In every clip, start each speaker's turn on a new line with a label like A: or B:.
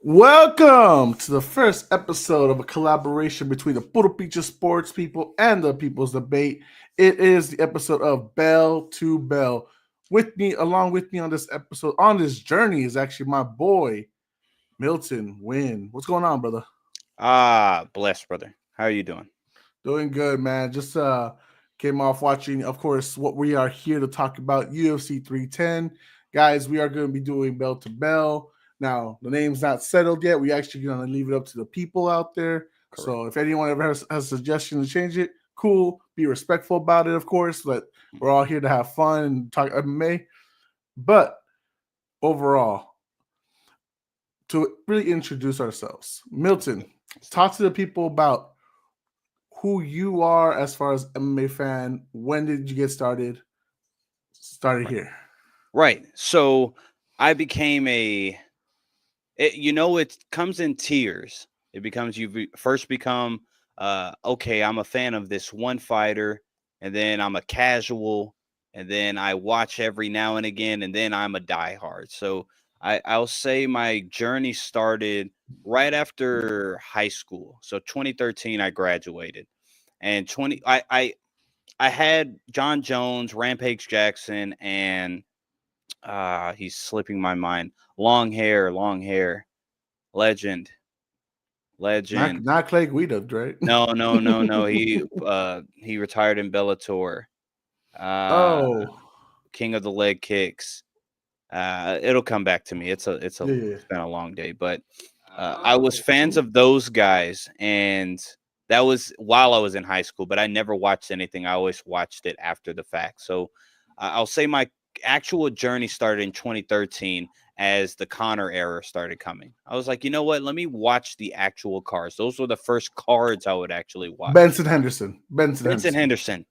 A: Welcome to the first episode of a collaboration between the Puro Pinche sports people and the People's Debate. It is the episode of Bell to Bell. Along with me on this episode, on this journey, is actually my boy, Milton Wynn. What's going on, brother?
B: Blessed, brother. How are you doing?
A: Doing good, man. Just came off watching, of course, what we are here to talk about, UFC 310. Guys, we are going to be doing Bell to Bell. Now, the name's not settled yet. We actually going to leave it up to the people out there.
B: Correct.
A: So if anyone ever has a suggestion to change it, cool. Be respectful about it, of course. But we're all here to have fun and talk MMA. But overall, to really introduce ourselves, Milton, talk to the people about who you are as far as MMA fan. When did you get started? Here.
B: Right. So I became it comes in tiers. It becomes first become, okay, I'm a fan of this one fighter, and then I'm a casual, and then I watch every now and again, and then I'm a diehard. So I'll say my journey started right after high school. So 2013, I graduated, and I had John Jones, Rampage Jackson, and he's slipping my mind. Long hair, legend.
A: Not Clay Guida, right?
B: No. He retired in Bellator.
A: Oh,
B: King of the leg kicks. It'll come back to me. It's
A: yeah.
B: been a long day, but I was fans of those guys, and that was while I was in high school, but I never watched anything. I always watched it after the fact. So I'll say my actual journey started in 2013 as the Connor era started coming. I was like, you know what? Let me watch the actual cards. Those were the first cards I would actually watch.
A: Benson Henderson.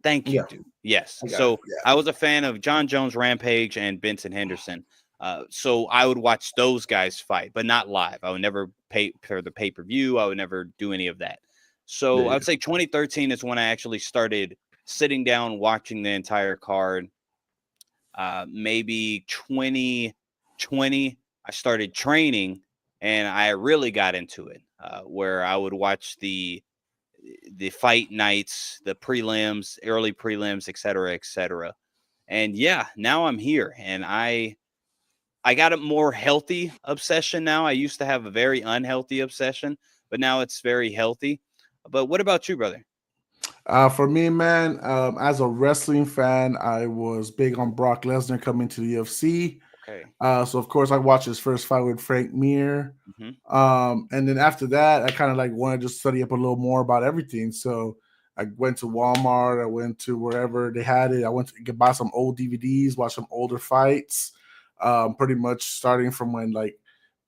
B: Thank you,
A: Yeah.
B: dude. Yes. So I was a fan of John Jones, Rampage, and Benson Henderson. So I would watch those guys fight, but not live. I would never pay for the pay-per-view. I would never do any of that. So I would say 2013 is when I actually started sitting down, watching the entire card. Maybe 2020, I started training, and I really got into it, where I would watch the fight nights, the prelims, early prelims, et cetera, et cetera. And yeah, now I'm here, and I got a more healthy obsession now. I used to have a very unhealthy obsession, but now it's very healthy. But what about you, brother?
A: For me, man, as a wrestling fan, I was big on Brock Lesnar coming to the UFC.
B: Okay.
A: So of course I watched his first fight with Frank Mir. And then after that, I kind of like wanted to study up a little more about everything. So I went to Walmart, I went to wherever they had it. I went to buy some old DVDs, watch some older fights. Pretty much starting from when like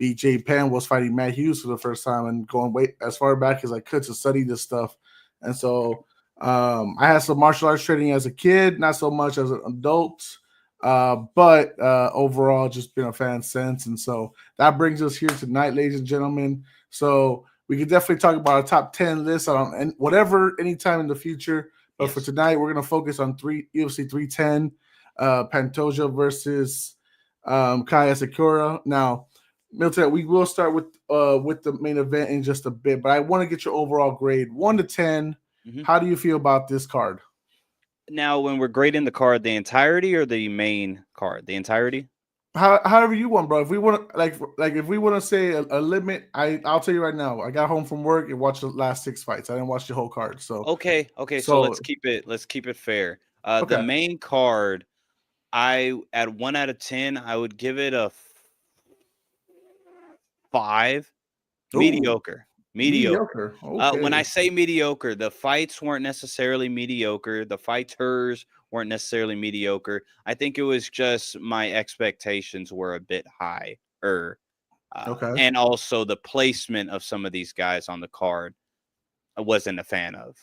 A: BJ Penn was fighting Matt Hughes for the first time and going way as far back as I could to study this stuff. And so I had some martial arts training as a kid, not so much as an adult. But overall, just been a fan since. And so that brings us here tonight, ladies and gentlemen. So we could definitely talk about our top 10 list on whatever anytime in the future. But for tonight, we're going to focus on UFC 310, Pantoja versus Kaya Sakura. Now, Milton, we will start with the main event in just a bit, but I want to get your overall grade 1 to 10. How do you feel about this card?
B: Now, when we're grading the card, the entirety or the main card? The entirety?
A: However you want, bro. If we want like if we want to say a limit, I'll tell you right now. I got home from work and watched the last 6 fights. I didn't watch the whole card. So
B: okay. So let's keep it fair. The main card, I at 1 out of 10, I would give it a 5.
A: Ooh.
B: Mediocre.
A: Okay.
B: When I say mediocre, the fights weren't necessarily mediocre. The fighters weren't necessarily mediocre. I think it was just my expectations were a bit higher. And also the placement of some of these guys on the card, I wasn't a fan of.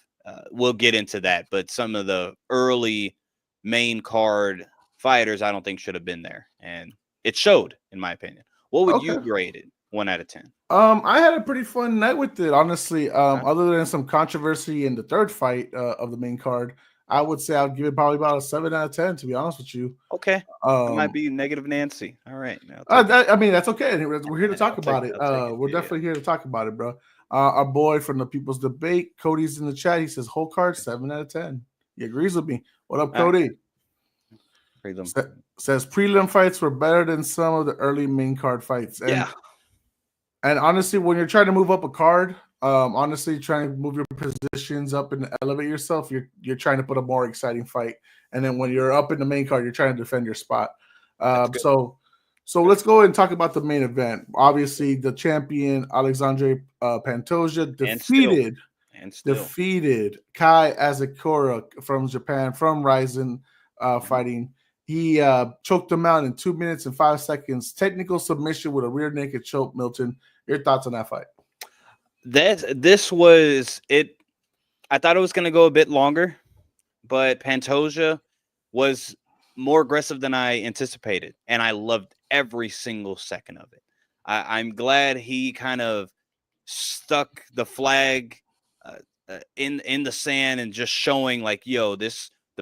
B: We'll get into that, but some of the early main card fighters I don't think should have been there, and it showed, in my opinion. What would you grade it? 1 out of 10.
A: I had a pretty fun night with it, honestly. Other than some controversy in the third fight of the main card, I would say I'd give it probably about a 7 out of 10, to be honest with you.
B: Okay. It might be negative Nancy. All right.
A: I mean, that's okay. We're here to talk about it. We're
B: Yeah.
A: definitely here to talk about it, bro. Our boy from the People's Debate, Cody's in the chat. He says, whole card, 7 out of 10. He agrees with me. What up, Cody? Says prelim fights were better than some of the early main card fights. And honestly, when you're trying to move up a card, honestly, trying to move your positions up and elevate yourself, you're trying to put a more exciting fight. And then when you're up in the main card, you're trying to defend your spot. So let's go ahead and talk about the main event. Obviously, the champion Alexandre Pantoja defeated Kai Asakura from Japan, from Ryzen Fighting. He choked him out in 2 minutes and 5 seconds. Technical submission with a rear naked choke. Milton, your thoughts on that fight?
B: This was it. I thought it was going to go a bit longer, but Pantoja was more aggressive than I anticipated, and I loved every single second of it. I'm glad he kind of stuck the flag in the sand and just showing like, yo, the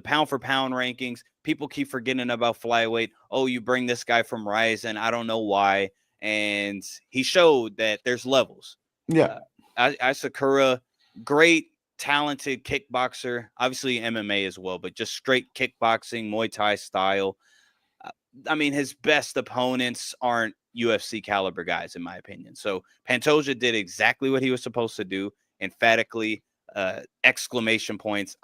B: pound for pound rankings. People keep forgetting about flyweight. Oh, you bring this guy from Ryzen. I don't know why. And he showed that there's levels.
A: Yeah.
B: Asakura, great, talented kickboxer. Obviously MMA as well, but just straight kickboxing, Muay Thai style. I mean, his best opponents aren't UFC caliber guys, in my opinion. So Pantoja did exactly what he was supposed to do. Emphatically, exclamation points.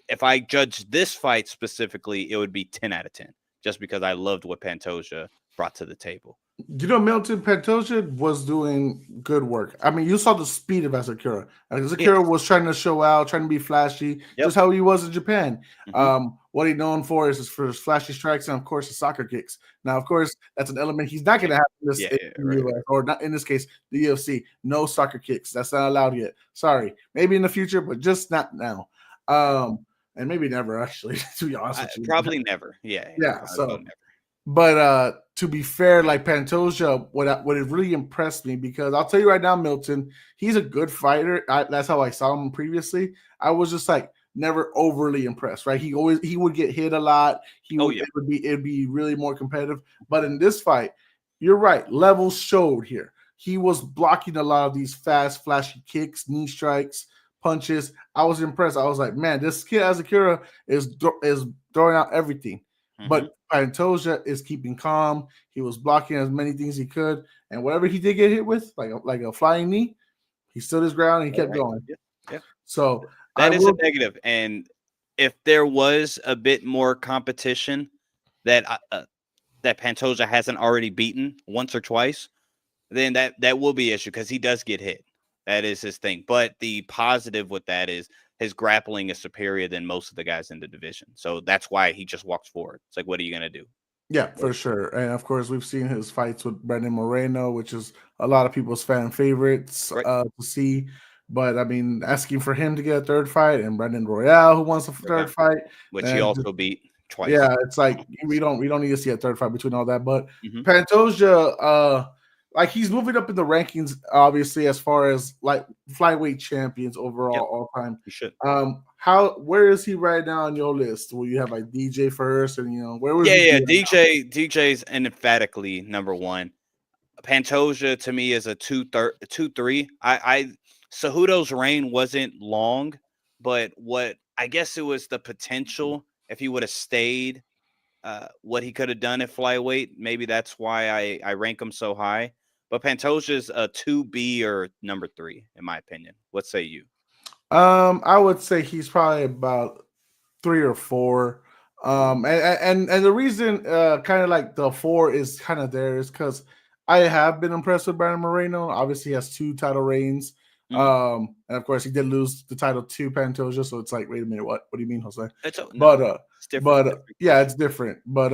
B: If I judge this fight specifically, it would be 10 out of 10, just because I loved what Pantoja brought to the table.
A: You know, Milton, Pantoja was doing good work. I mean, you saw the speed of Asakura. Asakura was trying to show out, trying to be flashy, just how he was in Japan. What he's known for is for his flashy strikes and, of course, his soccer kicks. Now, of course, that's an element he's not going to have in this US, or not in this case, the UFC. No soccer kicks. That's not allowed yet. Sorry. Maybe in the future, but just not now. And maybe never, actually, to be honest with you.
B: Probably never. Yeah.
A: So,
B: never.
A: But to be fair, like Pantoja, what it really impressed me, because I'll tell you right now, Milton, he's a good fighter. That's how I saw him previously. I was just like never overly impressed, right? He would get hit a lot. It'd be really more competitive. But in this fight, you're right. Levels showed here. He was blocking a lot of these fast, flashy kicks, knee strikes, punches. I was impressed. I was like, man, this kid Asakura is throwing out everything. But Pantoja is keeping calm. He was blocking as many things he could, and whatever he did get hit with, like a flying knee, he stood his ground and he kept going.
B: Yeah.
A: So
B: that is a negative. And if there was a bit more competition that Pantoja hasn't already beaten once or twice, then that will be an issue, because he does get hit. That is his thing. But the positive with that is his grappling is superior than most of the guys in the division. So that's why he just walks forward. It's like, what are you going to do?
A: Yeah, for sure. And of course, we've seen his fights with Brandon Moreno, which is a lot of people's fan favorites to see. But I mean, asking for him to get a third fight, and Brandon Royale, who wants a third fight,
B: which he also beat twice.
A: Yeah, it's like we don't need to see a third fight between all that. But Pantoja, like, he's moving up in the rankings, obviously, as far as like flyweight champions overall all time.
B: He should.
A: Where is he right now on your list? Will you have like DJ first, and where was
B: DJ's emphatically number one. Pantoja to me is a 2-3. Cejudo's reign wasn't long, but what I guess it was the potential. If he would have stayed, what he could have done at flyweight, maybe that's why I rank him so high. But Pantoja's a 2B or number 3, in my opinion. What say you?
A: I would say he's probably about 3 or 4. And the reason kind of like the 4 is kind of there is because I have been impressed with Brandon Moreno. Obviously, he has 2 title reigns. And of course, he did lose the title to Pantoja. So it's like, wait a minute, what do you mean, Jose?
B: It's different.
A: Yeah, it's different. But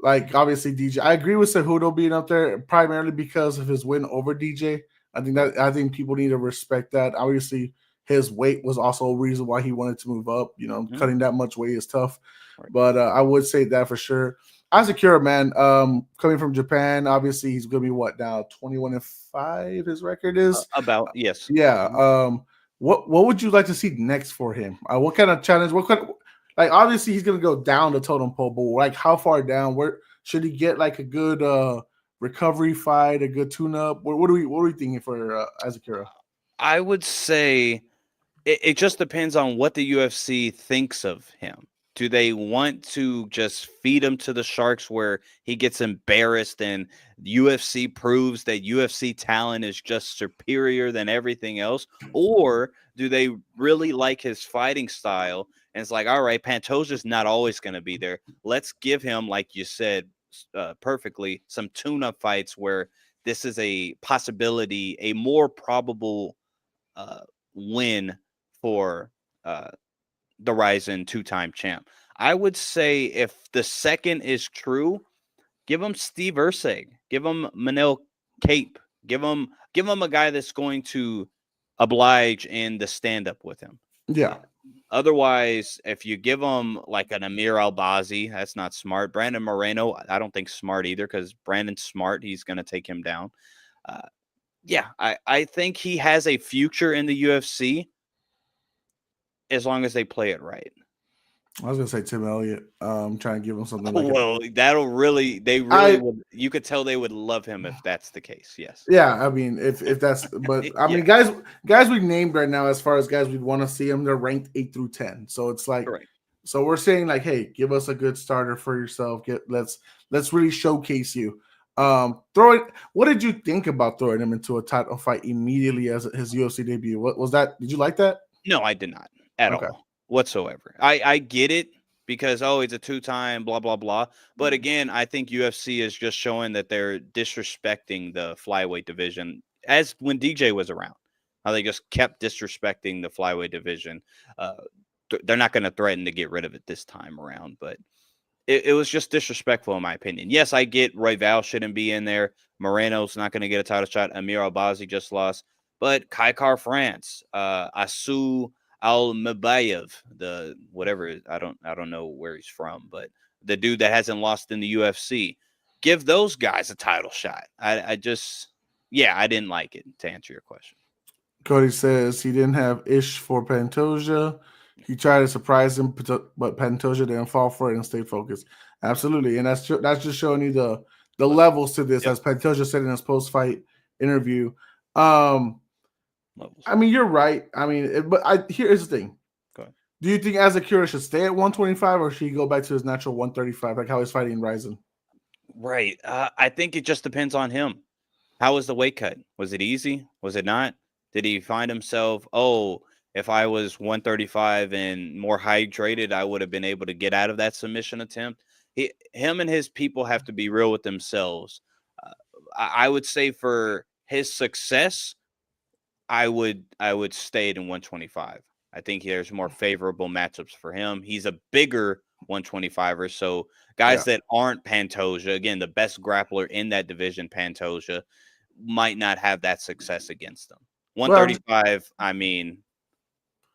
A: like, obviously, DJ, I agree with Cejudo being up there primarily because of his win over DJ. I think people need to respect that. Obviously, his weight was also a reason why he wanted to move up. Cutting that much weight is tough. Right. But I would say that for sure. Asakura, man, coming from Japan, obviously he's gonna be what now? 21-5, his record is.
B: About yes.
A: Yeah. What would you like to see next for him? What kind of challenge? What kind of, like, obviously he's gonna go down the totem pole, but like how far down? Where should he get like a good recovery fight, a good tune up? What are we thinking for Asakura?
B: I would say it just depends on what the UFC thinks of him. Do they want to just feed him to the sharks where he gets embarrassed and UFC proves that UFC talent is just superior than everything else? Or do they really like his fighting style? And it's like, all right, Pantoja's not always going to be there. Let's give him, like you said perfectly, some tune-up fights where this is a possibility, a more probable win for the Ryzen two-time champ. I would say if the second is true, give him Steve Ursig, give him Manel Cape, give him a guy that's going to oblige in the stand-up with him.
A: Yeah.
B: Otherwise, if you give him like an Amir Albazi, that's not smart. Brandon Moreno, I don't think smart either because Brandon's smart. He's going to take him down. Yeah, I think he has a future in the UFC as long as they play it right.
A: I was gonna say Tim Elliott. Trying to give him something
B: Oh,
A: like
B: well, that'll really would. You could tell they would love him if that's the case. Yes.
A: Yeah, I mean, if that's, but I mean, guys we named right now, as far as guys we'd want to see them, they're ranked 8 through 10. So it's like,
B: Correct.
A: So we're saying like, hey, give us a good starter for yourself. Let's really showcase you. Throw it. What did you think about throwing him into a title fight immediately as his UFC debut? What was that? Did you like that?
B: No, I did not at all whatsoever. I get it because it's a two-time blah blah blah. But again, I think UFC is just showing that they're disrespecting the flyweight division as when DJ was around. How they just kept disrespecting the flyweight division. They're not going to threaten to get rid of it this time around, but it was just disrespectful in my opinion. Yes, I get Royval shouldn't be in there. Moreno's not going to get a title shot. Amir Albazi just lost. But Kaikar France, Asu Al-Mabayev, the whatever, I don't know where he's from, but the dude that hasn't lost in the UFC, give those guys a title shot. I didn't like it, to answer your question.
A: Cody says he didn't have ish for Pantoja. He tried to surprise him, but Pantoja didn't fall for it and stayed focused. Absolutely, and that's just showing you the levels to this, as Pantoja said in his post-fight interview. I mean, you're right. I mean, but here's the thing. Do you think Asakura should stay at 125 or should he go back to his natural 135, like how he's fighting Ryzen?
B: Right. I think it just depends on him. How was the weight cut? Was it easy? Was it not? Did he find himself, if I was 135 and more hydrated, I would have been able to get out of that submission attempt? Him and his people have to be real with themselves. I would say for his success, I would stay in 125. I think there's more favorable matchups for him. He's a bigger 125er, so guys that aren't Pantoja, again, the best grappler in that division, Pantoja, might not have that success against them. 135, I mean,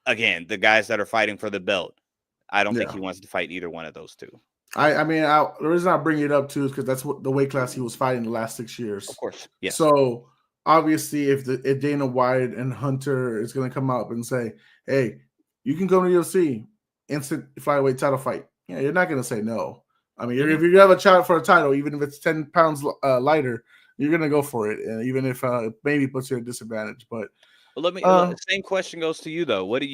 B: again, the guys that are fighting for the belt, I don't think he wants to fight either one of those two.
A: I mean, the reason I bring it up too is because that's what the weight class he was fighting the last 6 years.
B: Of course, yes.
A: So obviously, if Dana White and Hunter is going to come out and say, "Hey, you can go to UFC, instant flyweight title fight," you're not going to say no. I mean, if you have a shot for a title, even if it's 10 pounds lighter, you're going to go for it, and even if it maybe puts you at a disadvantage. But
B: let me. The same question goes to you though. Did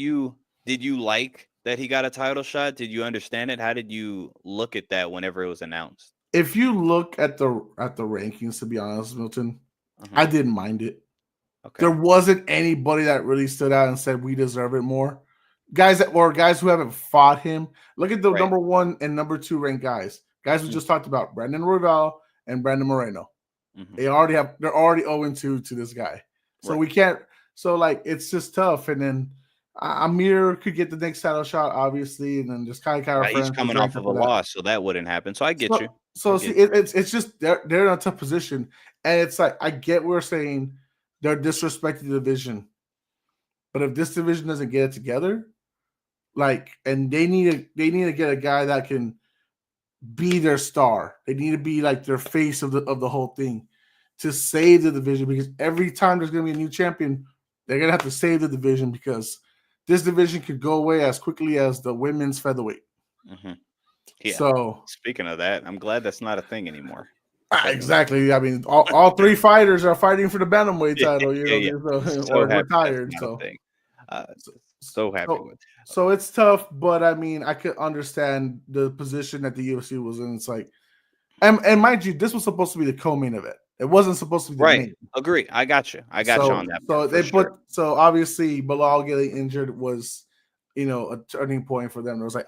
B: you like that he got a title shot? Did you understand it? How did you look at that whenever it was announced?
A: If you look at the rankings, to be honest, Milton, I didn't mind it. Okay. There wasn't anybody that really stood out and said we deserve it more. Guys who haven't fought him. Look at the number 1 and number 2 ranked guys. Guys we just talked about, Brandon Royval and Brandon Moreno. They're already 0-2 to this guy. So we can't. So like it's just tough. And then Amir could get the next title shot, obviously, and then just kind of
B: he's coming off of a loss, so that wouldn't happen. So I get you.
A: So see, it's just they're in a tough position, and it's like I get we're saying they're disrespecting the division, but if this division doesn't get it together, like, and they need to get a guy that can be their star. They need to be like their face of the whole thing to save the division, because every time there's going to be a new champion, they're going to have to save the division, because this division could go away as quickly as the women's featherweight.
B: Mm-hmm. Yeah.
A: So
B: speaking of that, I'm glad that's not a thing anymore.
A: exactly. I mean, all three fighters are fighting for the bantamweight title, or retired. So,
B: so happy with.
A: So it's tough, but I mean, I could understand the position that the UFC was in. It's like, and mind you, this was supposed to be the co-main event. It wasn't supposed to be the main.
B: Agree. I got you. I got you on that part.
A: So obviously Bilal getting injured was, a turning point for them. It was like,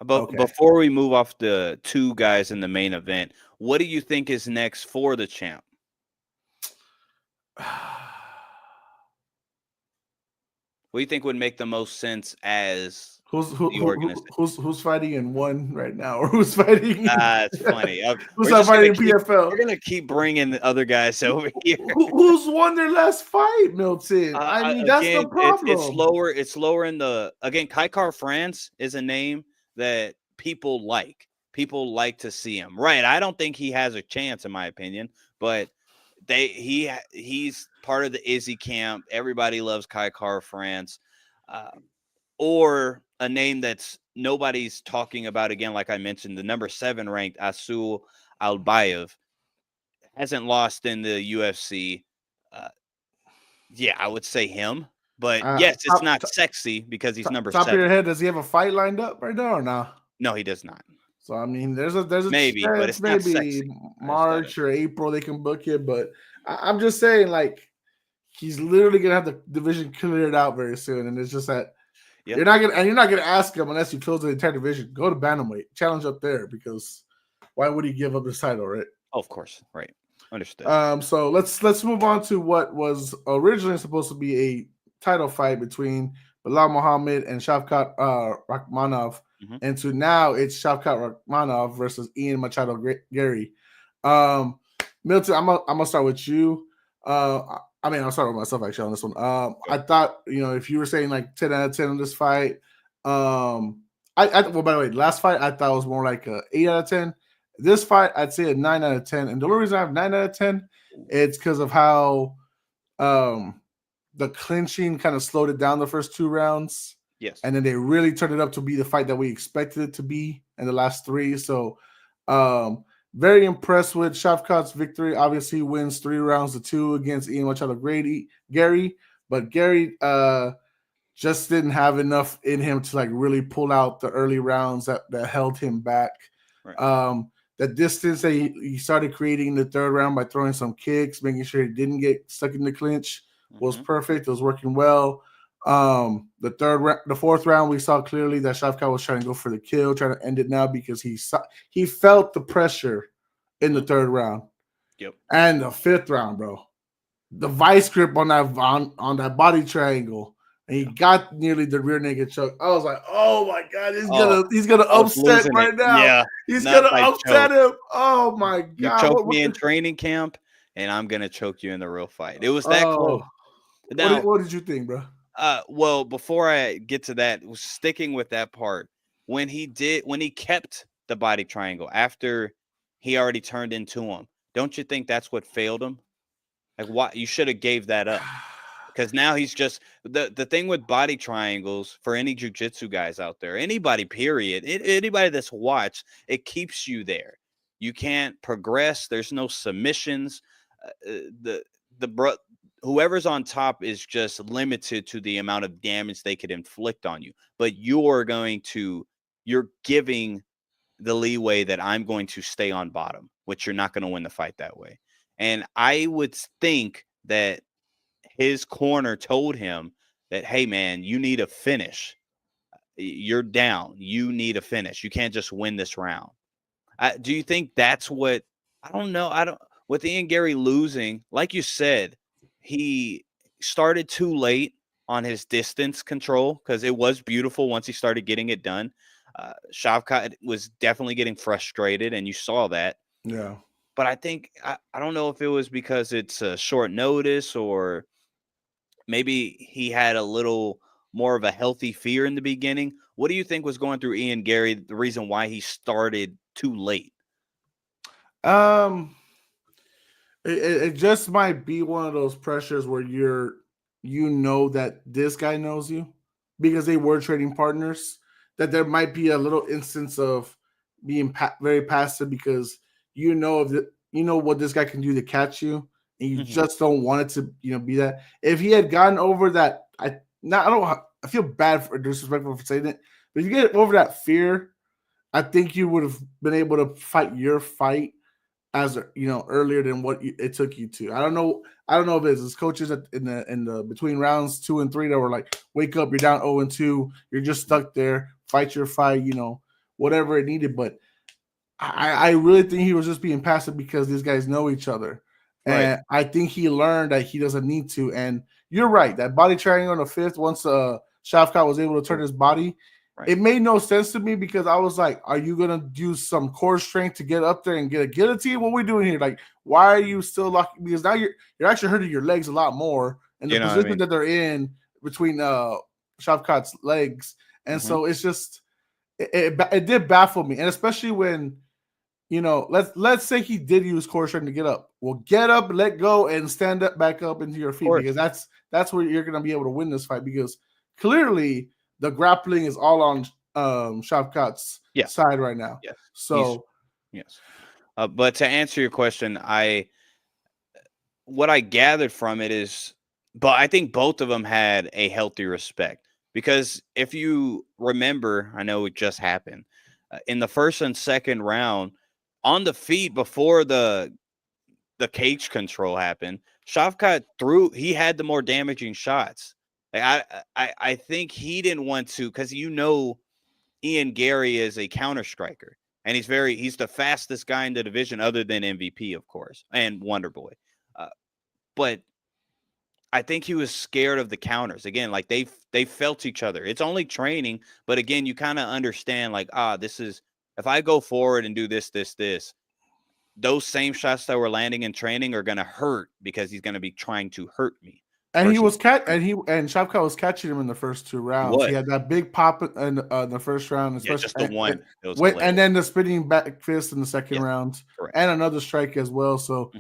B: But before we move off the two guys in the main event, what do you think is next for the champ? What do you think would make the most sense as
A: who's fighting in one right now, or who's fighting?
B: It's funny.
A: Who's not fighting in PFL?
B: We're gonna keep bringing the other guys over here.
A: Who's won their last fight, Milton? I mean, that's the problem.
B: It's slower in the Kai France is a name that people like. People like to see him. Right. I don't think he has a chance, in my opinion, but he's part of the Izzy camp. Everybody loves Kai France. Or a name that's nobody's talking about again, like I mentioned, the number 7 ranked Asul Albayev hasn't lost in the UFC. Yeah, I would say him. But yes, it's not sexy because he's number 7.
A: Top of your head, does he have a fight lined up right now or no?
B: No, he does not.
A: So I mean, there's a
B: maybe,
A: chance,
B: but it's not sexy.
A: March or April they can book it. But I'm just saying, like, he's literally gonna have the division cleared out very soon, and it's just that you're not gonna ask him unless you close the entire division. Go to bantamweight, challenge up there, because why would he give up his title, right?
B: Oh, of course, right. Understood.
A: So let's move on to what was originally supposed to be a title fight between Bilal Muhammad and Shavkat Rakhmonov, and to now it's Shavkat Rakhmonov versus Ian Machado Gary. Milton, I'm gonna start with you. I mean, I'll start with myself actually on this one. I thought, if you were saying like 10 out of 10 on this fight, well, by the way, last fight I thought was more like a 8 out of 10. This fight, I'd say a 9 out of 10. And the only reason I have 9 out of 10, it's because of how the clinching kind of slowed it down the first 2 rounds.
B: Yes.
A: And then they really turned it up to be the fight that we expected it to be in the last 3. So very impressed with Shavkat's victory. Obviously, he wins 3 rounds to 2 against Ian Machado Gary. But Gary just didn't have enough in him to like really pull out the early rounds that held him back. Right. The distance that he started creating in the 3rd round by throwing some kicks, making sure he didn't get stuck in the clinch, was perfect. It was working well. The 4th round, we saw clearly that Shavkat was trying to go for the kill, trying to end it now, because he felt the pressure in the 3rd round.
B: Yep.
A: And the 5th round, bro, the vice grip on that body triangle, and he got nearly the rear naked choke. I was like, oh my god, he's gonna upset right now. Yeah, he's gonna upset him. Oh my god,
B: you choked me in training camp, and I'm gonna choke you in the real fight. It was that close.
A: Now, what did you think, bro?
B: Well, before I get to that, sticking with that part, when he kept the body triangle after he already turned into him, don't you think that's what failed him? Like, why you should have gave that up? Because now he's just the thing with body triangles for any jiu-jitsu guys out there, anybody, period, anybody that's watched, it keeps you there. You can't progress. There's no submissions. Whoever's on top is just limited to the amount of damage they could inflict on you. But you're giving the leeway that I'm going to stay on bottom, which you're not going to win the fight that way. And I would think that his corner told him that, hey, man, you need a finish. You're down. You need a finish. You can't just win this round. Do you think that's what – I don't know. With Ian Gary losing, like you said, he started too late on his distance control, because it was beautiful once he started getting it done. Shavkat was definitely getting frustrated, and you saw that.
A: Yeah.
B: But I think I don't know if it was because it's a short notice, or maybe he had a little more of a healthy fear in the beginning. What do you think was going through Ian Gary, the reason why he started too late?
A: Um, it just might be one of those pressures where you know that this guy knows you because they were trading partners. That there might be a little instance of being very passive because you know what this guy can do to catch you, and you just don't want it to be that. If he had gotten over that, I feel bad for disrespectful for saying it, but if you get over that fear, I think you would have been able to fight your fight as earlier than what it took you to. I don't know. I don't know if it's coaches in the between rounds 2 and 3 that were like, wake up, you're down 0-2, you're just stuck there, fight your fight, whatever it needed. But I really think he was just being passive because these guys know each other,
B: Right.
A: and I think he learned that he doesn't need to. And you're right, that body triangle on the fifth, once Shafkat was able to turn his body.
B: Right.
A: It made no sense to me because I was like, are you going to use some core strength to get up there and get a guillotine? What are we doing here? Like, why are you still locking? Because now you're actually hurting your legs a lot more in the position that they're in between Shavkat's legs. And so it's just, it did baffle me. And especially when, let's say he did use core strength to get up. Well, get up, let go, and stand up back up into your feet because that's where you're going to be able to win this fight because clearly – the grappling is all on Shavkat's side right now.
B: Yes.
A: So,
B: yes. But to answer your question, what I gathered from it is, but I think both of them had a healthy respect because if you remember, I know it just happened in the first and second round on the feet before the cage control happened. Shavkat he had the more damaging shots. Like I think he didn't want to because Ian Gary is a counter striker and he's the fastest guy in the division other than MVP, of course, and Wonder Boy. But I think he was scared of the counters. Again, like they felt each other. It's only training, but again, you kind of understand like, this is if I go forward and do this, those same shots that were landing in training are gonna hurt because he's gonna be trying to hurt me.
A: And Shavkat was catching him in the first 2 rounds. He had that big pop in the first round, especially
B: just the one.
A: And then the spinning back fist in the second round, and another strike as well. So,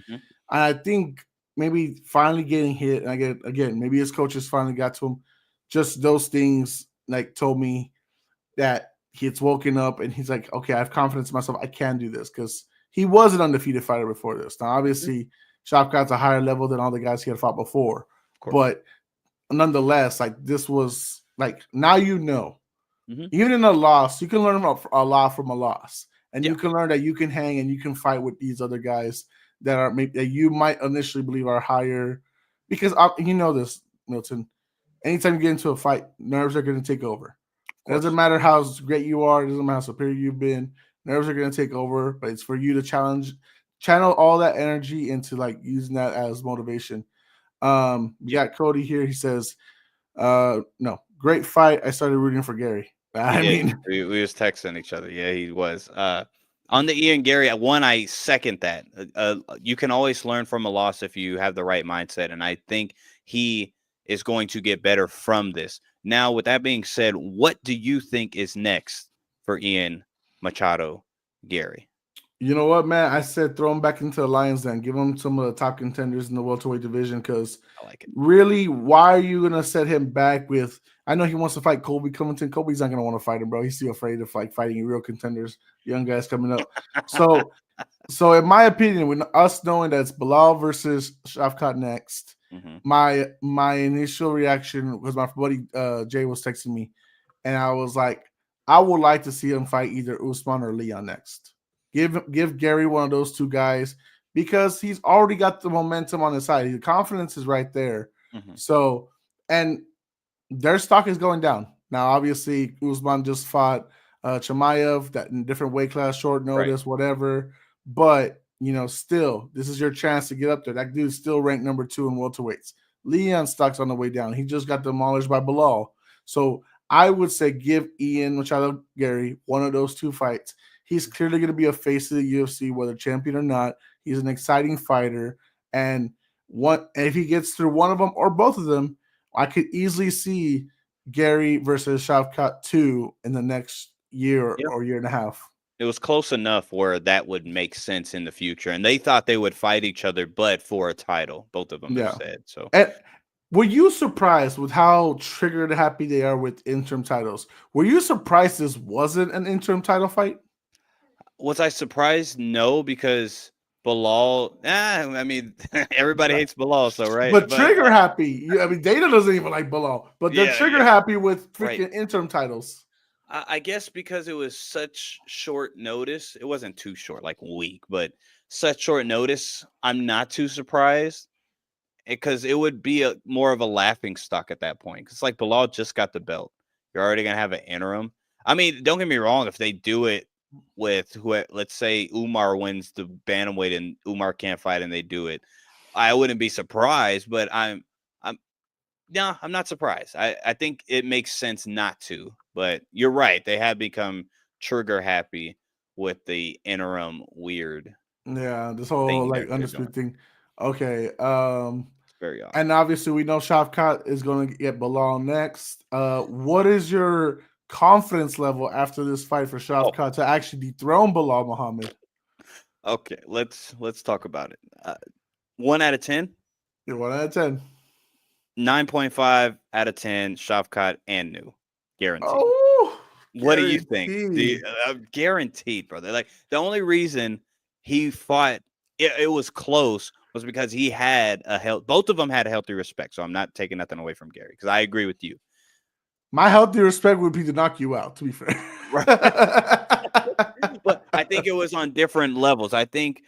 A: I think maybe finally getting hit, and again, maybe his coaches finally got to him. Just those things like told me that he's woken up and he's like, okay, I have confidence in myself. I can do this because he was an undefeated fighter before this. Now, obviously, Shavkat's a higher level than all the guys he had fought before. But nonetheless, like this was like now even in a loss, you can learn a lot from a loss, and you can learn that you can hang and you can fight with these other guys that you might initially believe are higher, because this, Milton. Anytime you get into a fight, nerves are going to take over. It doesn't matter how great you are, it doesn't matter how superior you've been. Nerves are going to take over, but it's for you to channel all that energy into like using that as motivation. We got Cody here. He says, no, great fight. I started rooting for Gary.
B: We was texting each other. Yeah, he was. On the Ian Gary, I second that. You can always learn from a loss if you have the right mindset. And I think he is going to get better from this. Now, with that being said, what do you think is next for Ian Machado Gary?
A: You know what, man? I said throw him back into the Lions Den. Give him some of the top contenders in the welterweight division because really, why are you going to set him back with – I know he wants to fight Colby Covington. Colby's not going to want to fight him, bro. He's still afraid of fighting real contenders, young guys coming up. So in my opinion, with us knowing that it's Bilal versus Shavkat next, my initial reaction was my buddy Jay was texting me, and I was like, I would like to see him fight either Usman or Leon next. Give Gary one of those two guys because he's already got the momentum on his side. The confidence is right there. So, and their stock is going down. Now, obviously, Usman just fought Chimaev, that in different weight class, short notice, whatever. But, still, this is your chance to get up there. That dude's still ranked number 2 in welterweights. Leon's stock's on the way down. He just got demolished by Bilal. So I would say give Ian Machado Gary one of those 2 fights. He's clearly going to be a face of the UFC, whether champion or not. He's an exciting fighter. And if he gets through one of them or both of them, I could easily see Gary versus Shavkat 2 in the next year or year and a half.
B: It was close enough where that would make sense in the future. And they thought they would fight each other, but for a title. Both of them have
A: Yeah.
B: said. So
A: And were you surprised with how triggered happy they are with interim titles? Were you surprised this wasn't an interim title fight?
B: was I surprised? No, because Bilal, I mean, everybody hates Bilal, so right.
A: But
B: But
A: trigger happy. I mean, Dana doesn't even like Bilal, but they're
B: yeah,
A: trigger happy with
B: right.
A: freaking interim titles.
B: I guess because it was such short notice, it wasn't too short, like a week, but such short notice, I'm not too surprised because it would be more of a laughing stock at that point. Because like Bilal just got the belt, you're already gonna have an interim. I mean, don't get me wrong, if they do it with who, let's say Umar wins the bantamweight and Umar can't fight, and they do it, I wouldn't be surprised. But I'm no, I'm not surprised. I think it makes sense not to, but you're right. They have become trigger happy with the interim weird
A: Yeah, this whole
B: thing
A: like
B: they're doing.
A: undisputed thing. Okay.
B: It's very odd.
A: And obviously we know Shavkat is going to get Bilal next. What is your confidence level after this fight for
B: Oh,
A: Shavkat to actually dethrone Bilal Muhammad?
B: okay. Let's talk about it. 1 out of 10,
A: You're 1 out of 10.
B: 9.5 out of 10. Shavkat and new, guaranteed.
A: Oh,
B: What do you think?
A: guaranteed.
B: Guaranteed, brother. Like the only reason he fought, it was close, was because he had a health. Both of them had a healthy respect. So I'm not taking nothing away from Gary because I agree with you.
A: My healthy respect would be to knock you out, to be fair.
B: Right. But I think it was on different levels. I think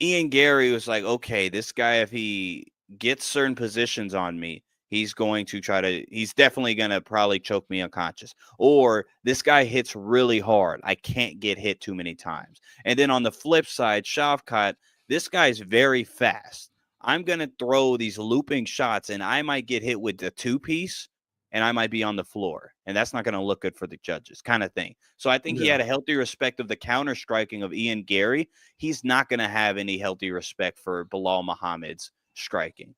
B: Ian Gary was like, okay, this guy, if he gets certain positions on me, he's definitely going to probably choke me unconscious. Or this guy hits really hard. I can't get hit too many times. And then on the flip side, Shavkat, this guy's very fast. I'm going to throw these looping shots and I might get hit with the 2-piece and I might be on the floor. And that's not going to look good for the judges, kind of thing. So I think he
A: Yeah.
B: had a healthy respect of the counter striking of Ian Gary. He's not going to have any healthy respect for Bilal Muhammad's striking.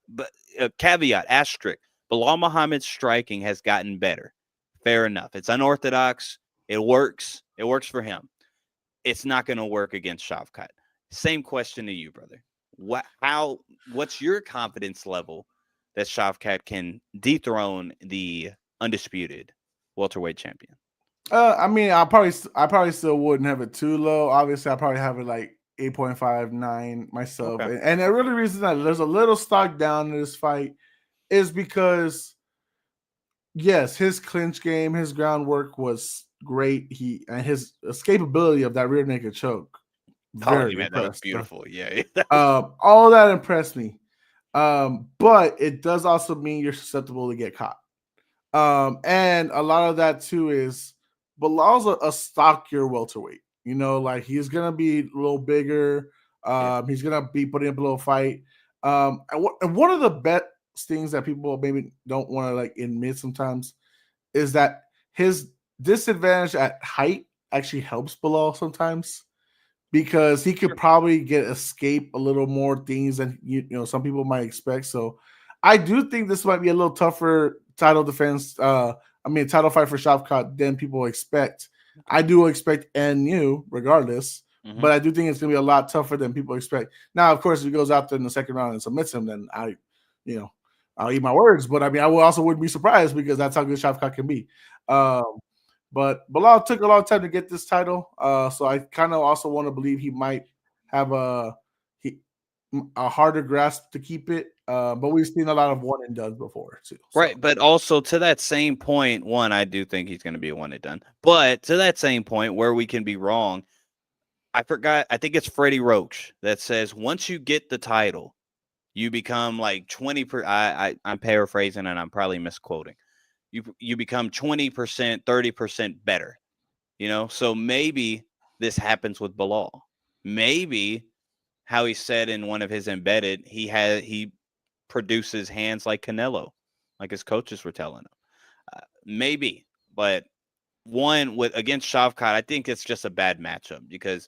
B: But caveat, asterisk, Bilal Muhammad's striking has gotten better. Fair enough. It's unorthodox. It works. It works for him. It's not going to work against Shavkat. Same question to you, brother. What's your confidence level that Shavkat can dethrone the undisputed welterweight champion?
A: I mean, I probably still wouldn't have it too low. Obviously, I probably have it like 8.59 myself.
B: Okay.
A: And the really reason that there's a little stock down in this fight is because yes, his clinch game, his groundwork was great. His escapability of that rear naked choke,
B: Oh,
A: very
B: man, that was
A: impressed.
B: beautiful. Yeah.
A: All that impressed me. But it does also mean you're susceptible to get caught. And a lot of that too is Bilal's a stockier welterweight. You know, like he's gonna be a little bigger. He's gonna be putting up a little fight. And one of the best things that people maybe don't want to like admit sometimes is that his disadvantage at height actually helps Bilal sometimes because he could probably get escape a little more things than you know some people might expect. So I do think this might be a little tougher title defense. Title fight for Shavkat than people expect. I do expect NU regardless, but I do think it's gonna be a lot tougher than people expect. Now, of course, if he goes out there in the second round and submits him, then I'll eat my words. But I mean, wouldn't be surprised because that's how good Shavkat can be. But Bilal took a long time to get this title, so I kind of also want to believe he might have a harder grasp to keep it. But we've seen a lot of one and done before too. So.
B: Right, but also to that same point, I do think he's going to be a one and done. But to that same point, where we can be wrong, I forgot. I think it's Freddie Roach that says once you get the title, you become like 20. I'm paraphrasing and I'm probably misquoting. You become 20%, 30% better. So maybe this happens with Bilal. Maybe how he said in one of his embedded, he produces hands like Canelo, like his coaches were telling him. Maybe, but against Shavkat, I think it's just a bad matchup because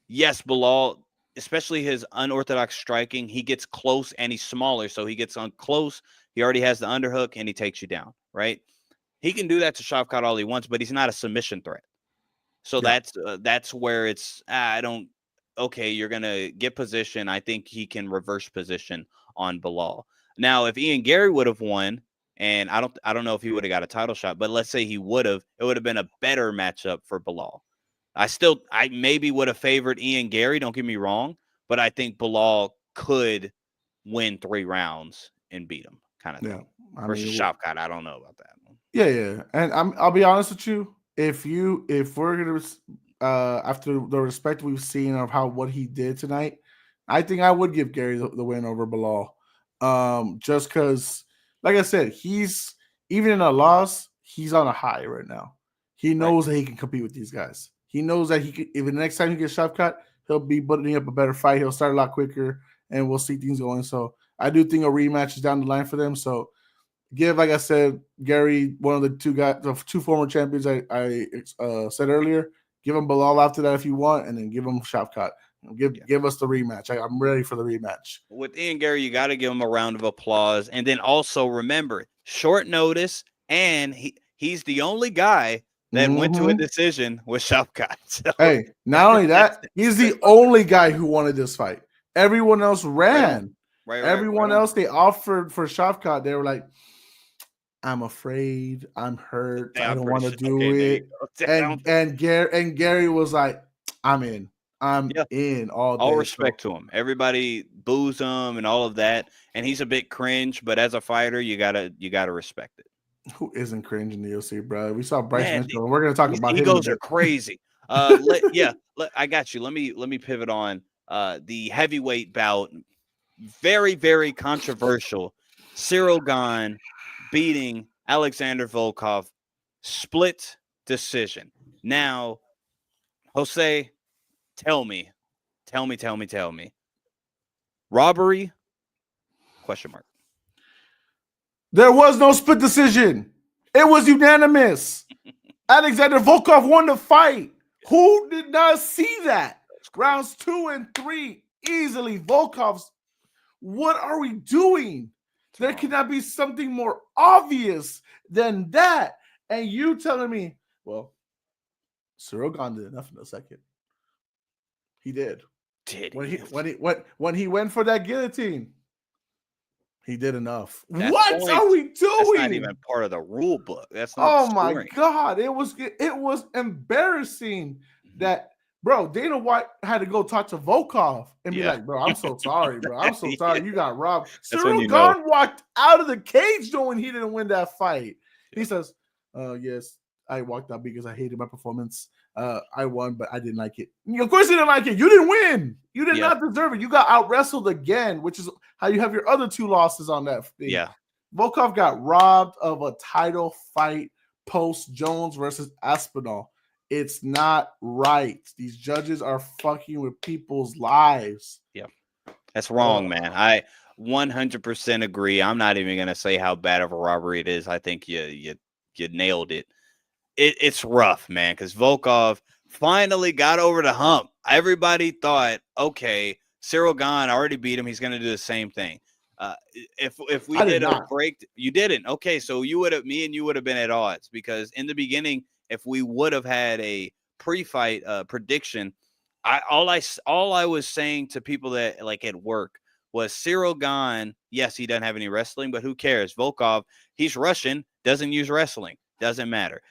B: yes, Bilal, especially his unorthodox striking, he gets close and he's smaller, so he gets on close. He already has the underhook and he takes you down, right? He can do that to Shavkat all he wants, but he's not a submission threat. So that's where it's I don't. Okay, you're gonna get position. I think he can reverse position on Bilal. Now, if Ian Gary would have won, and I don't know if he would have got a title shot, but let's say he would have, it would have been a better matchup for Bilal. I maybe would have favored Ian Gary. Don't get me wrong, but I think Bilal could win 3 rounds and beat him, kind of thing. Versus Shavkat, I don't know about that one.
A: Yeah, and I'll be honest with you. If we're gonna after the respect we've seen of what he did tonight, I think I would give Gary the win over Bilal. Just because, like I said, he's even in a loss, he's on a high right now. He knows that he can compete with these guys. He knows that he can, if the next time he gets Shavkat, he'll be putting up a better fight. He'll start a lot quicker, and we'll see things going. So I do think a rematch is down the line for them. So give, like I said, Gary, one of the two former champions I said earlier, give him Bilal after that if you want, and then give him Shavkat. Give us the rematch. I'm ready for the rematch.
B: With Ian Gary, you got to give him a round of applause. And then also remember, short notice, and he's the only guy that went to a decision with Shavkat. So,
A: hey, not only that, he's the only guy who wanted this fight. Everyone else ran. Everyone else they offered for Shavkat. They were like, I'm afraid, I'm hurt, I don't want to do it. And Gary was like, I'm in. I'm in all day.
B: All respect to him. Everybody boos him and all of that. And he's a bit cringe, but as a fighter, you gotta respect it.
A: Who isn't cringe in the UFC, bro? We saw Bryce Mitchell, and we're gonna talk about him.
B: Egos are crazy. I got you. Let me pivot on the heavyweight bout. Very, very controversial. Cyril Gane beating Alexander Volkov, split decision. Now, Jose, tell me. Robbery? Question mark.
A: There was no split decision. It was unanimous. Alexander Volkov won the fight. Who did not see that? Rounds 2 and 3 easily. Volkov's. What are we doing? There cannot be something more obvious than that. And you telling me, well, Cyril Gane did enough in the second. He did. When he went for that guillotine, he did enough. What are we doing?
B: That's not even part of the rule book. That's not.
A: Oh my God! It was embarrassing that. Bro, Dana White had to go talk to Volkov and be like, bro, I'm so sorry, bro. I'm so sorry. You got robbed. Cyril Gane walked out of the cage knowing he didn't win that fight. He says, yes, I walked out because I hated my performance. I won, but I didn't like it. Of course you didn't like it. You didn't win. You did not deserve it. You got out-wrestled again, which is how you have your other 2 losses on that thing.
B: Yeah.
A: Volkov got robbed of a title fight post Jones versus Aspinall. It's not right. These judges are fucking with people's lives.
B: Yeah. That's wrong, man. I 100% agree. I'm not even going to say how bad of a robbery it is. I think you nailed it. It's rough, man, because Volkov finally got over the hump. Everybody thought, okay, Cyril Gane already beat him. He's going to do the same thing. If we did a break, you didn't. Okay, so me and you would have been at odds because in the beginning, if we would have had a pre-fight prediction, all I was saying to people that like at work was Cyril Gane. Yes, he doesn't have any wrestling, but who cares? Volkov, he's Russian, doesn't use wrestling, doesn't matter.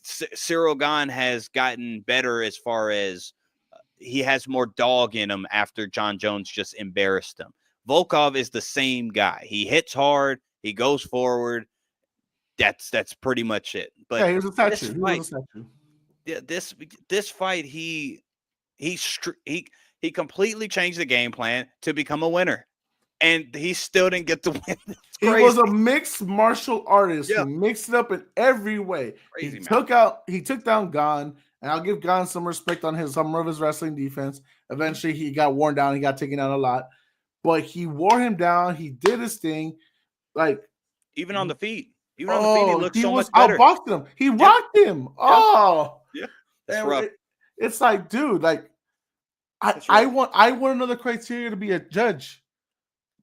B: Cyril Gane has gotten better as far as he has more dog in him after John Jones just embarrassed him. Volkov is the same guy. He hits hard. He goes forward. That's pretty much it. But
A: he was a statue.
B: This fight, he completely changed the game plan to become a winner, and he still didn't get the win.
A: He was a mixed martial artist.
B: Yeah.
A: He mixed it up in every way.
B: Crazy,
A: he took down Gane, and I'll give Gane some respect on some of his wrestling defense. Eventually, he got worn down. He got taken out a lot, but he wore him down. He did his thing, like
B: even on the feet. Even on the feet, he looked so much better.
A: Outboxed him. He rocked him. Oh,
B: yeah. That's rough.
A: It's like, dude, like I want another criteria to be a judge.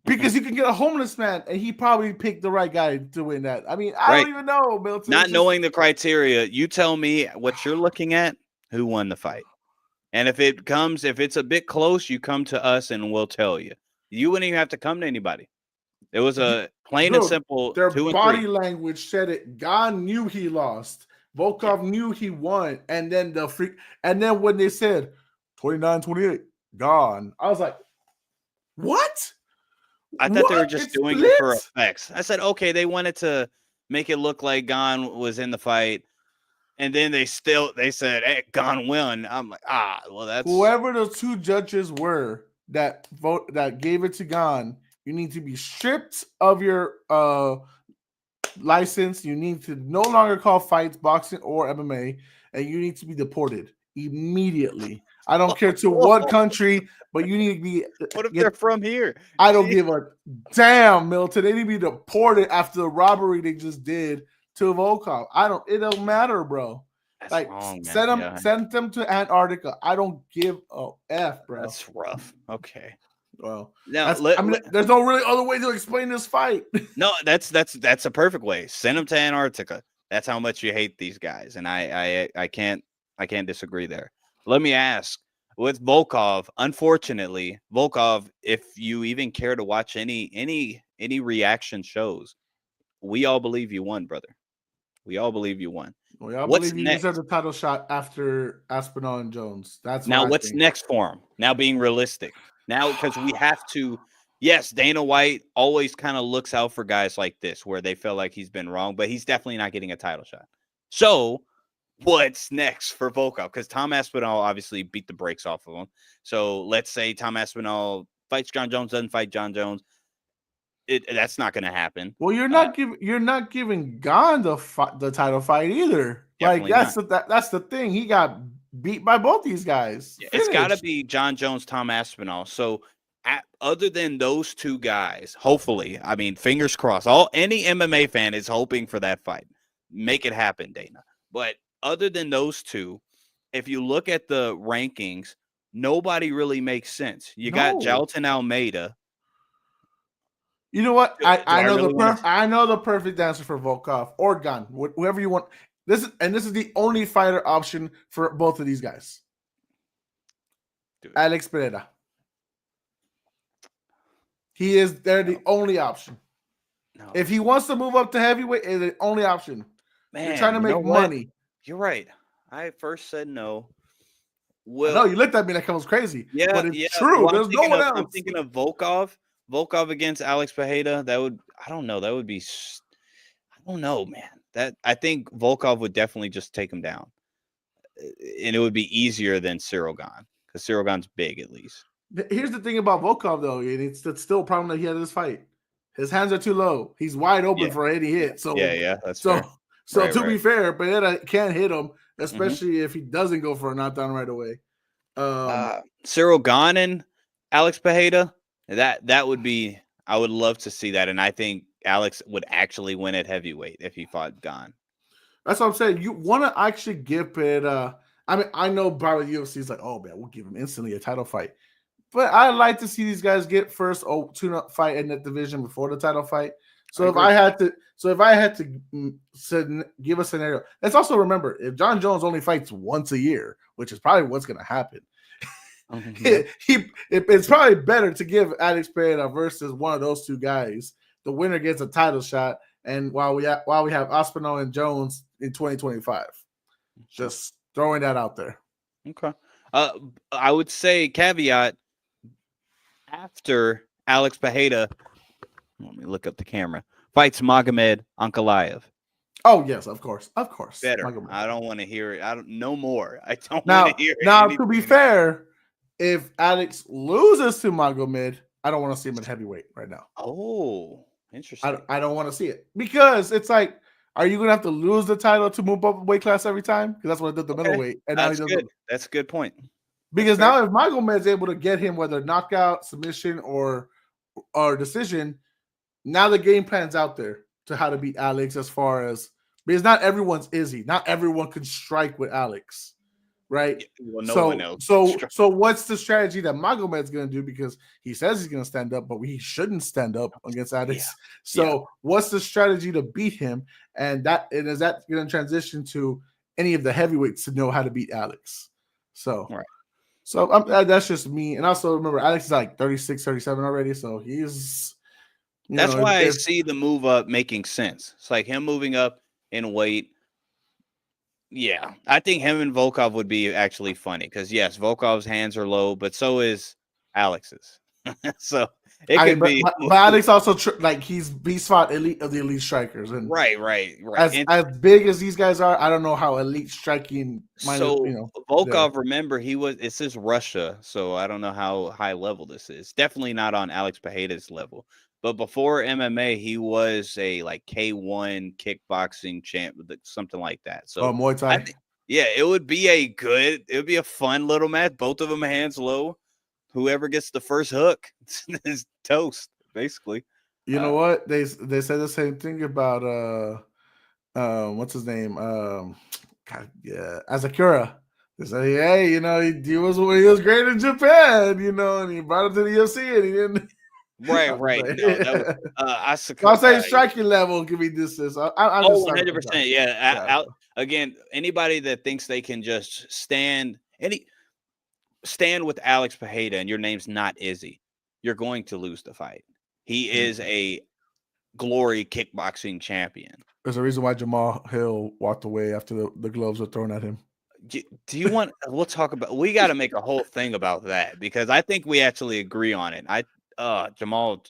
A: Because you can get a homeless man, and he probably picked the right guy to win that. I mean, I don't even know, Milton.
B: Knowing the criteria, you tell me what you're looking at. who won the fight. And if it's a bit close, you come to us and we'll tell you. You wouldn't even have to come to anybody. It was a plain and simple
A: Their
B: 2 and
A: body
B: 3.
A: language said it. Gon knew he lost. Volkov knew he won. And then when they said 29-28, Gon, I was like, what?
B: I thought they were just doing it for effects. I said, okay, they wanted to make it look like Gon was in the fight. And then they said, hey, Gon won. I'm like, well, that's
A: whoever the 2 judges were that gave it to Gon. You need to be stripped of your license. You need to no longer call fights boxing or MMA, and you need to be deported immediately. I don't care to what country, but you need to be.
B: What if they're from here?
A: I don't give a damn, Milton. They need to be deported after the robbery they just did to Volkov. It don't matter, bro.
B: That's
A: like
B: wrong,
A: send them to Antarctica. I don't give a F, bro.
B: That's rough. Okay.
A: Well,
B: now
A: there's no really other way to explain this fight.
B: No, that's a perfect way. Send them to Antarctica. That's how much you hate these guys, and I can't disagree there. Let me ask, with Volkov, unfortunately, if you even care to watch any reaction shows, we all believe you won, brother. We all believe you won.
A: I believe you deserve the title shot after Aspinall and Jones. That's
B: now what's next for him? Now being realistic. Now, because we have to, yes, Dana White always kind of looks out for guys like this where they feel like he's been wrong, but he's definitely not getting a title shot. So what's next for Volkov? Because Tom Aspinall obviously beat the brakes off of him. So let's say Tom Aspinall fights John Jones, doesn't fight John Jones. That's not going to happen.
A: Well, you're not giving Gon the title fight either. Like that's the thing. He got beat by both these guys.
B: Yeah, it's got to be John Jones, Tom Aspinall. So other than those 2 guys, hopefully, I mean, fingers crossed. Any MMA fan is hoping for that fight. Make it happen, Dana. But other than those 2, if you look at the rankings, nobody really makes sense. You got Jailton Almeida.
A: You know what? I know the perfect answer for Volkov or Gon, whoever you want. This is the only fighter option for both of these guys. Alex Pereira. They're the only option. No. If he wants to move up to heavyweight, it's the only option.
B: Man,
A: you're trying to make money.
B: You're right. I first said no.
A: Well, no, you looked at me like I was crazy.
B: Yeah,
A: but it's true. Well, there's no one else.
B: I'm thinking of Volkov against Alex Pereira. I don't know. That would be. I don't know, man. I think Volkov would definitely just take him down, and it would be easier than Cyril Gane because Cyril Gane's big at least.
A: Here's the thing about Volkov though, and it's still a problem that he had in this fight. His hands are too low. He's wide open for any hit. So
B: that's fair.
A: So to be fair, Pereira can't hit him, especially if he doesn't go for a knockdown right away.
B: Cyril Gane and Alex Pereira, that would be. I would love to see that, and I think Alex would actually win at heavyweight if he fought Gane.
A: That's what I'm saying. You want to actually give Pereira. I mean, I know probably UFC is like, oh man, we'll give him instantly a title fight. But I like to see these guys get first tune-up fight in that division before the title fight. So if I had to give a scenario, let's also remember if John Jones only fights once a year, which is probably what's going to happen. It's probably better to give Alex Pereira versus one of those 2 guys. The winner gets a title shot, and while we have Aspinall and Jones in 2025, just throwing that out there.
B: Okay. I would say caveat. After Alex Pereira, let me look up the camera, fights Magomed Ankalaev.
A: Oh, yes, of course.
B: Better. Magomed. I don't want to hear it. No more. I don't
A: want
B: to hear it.
A: Now, to be fair, if Alex loses to Magomed, I don't want to see him at heavyweight right now.
B: Oh, interesting.
A: I don't want to see it because it's like, are you going to have to lose the title to move up weight class every time? Because that's what I did the middleweight. And
B: that's good. That's a good point.
A: Because now if Magomed's able to get him, whether knockout, submission, or decision, now the game plan's out there to how to beat Alex as far as – because not everyone's Izzy. Not everyone can strike with Alex, right?
B: Well, no one else.
A: So what's the strategy that Magomed's going to do? Because he says he's going to stand up, but he shouldn't stand up against Alex. Yeah. So what's the strategy to beat him? And is that going to transition to any of the heavyweights to know how to beat Alex. So,
B: Right.
A: that's just me. And also remember, Alex is like 36, 37 already. So he's,
B: That's why I
A: if
B: see the move up making sense. It's like him moving up in weight. Yeah, I think him and Volkov would be actually funny because yes, Volkov's hands are low, but so is Alex's. So it
A: I
B: could
A: but,
B: be
A: but Alex also like he's fought elite of the elite strikers, and
B: right.
A: as
B: And
A: big as these guys are, I don't know how elite striking
B: so
A: there.
B: Volkov, remember, it says Russia, so I don't know how high level this is. Definitely not on Alex Pereira's level. But before MMA, he was a like K1 kickboxing champ, something like that. So
A: Muay
B: I
A: Thai.
B: think, yeah, it would be a fun little match. Both of them hands low. Whoever gets the first hook is toast, basically.
A: You know what? They said the same thing about what's his name? God, yeah, Asakura. They say, hey, he was when he was great in Japan, and he brought him to the UFC, and he didn't.
B: Right. No, that was
A: I'm saying striking level give me this. I'm just
B: 100%. Yeah.
A: yeah.
B: Again, anybody that thinks they can just stand with Alex Pereira and your name's not Izzy, you're going to lose the fight. He is a glory kickboxing champion.
A: There's a reason why Jamal Hill walked away after the gloves were thrown at him.
B: Do you want? We'll talk about. We got to make a whole thing about that because I think we actually agree on it. Jamal.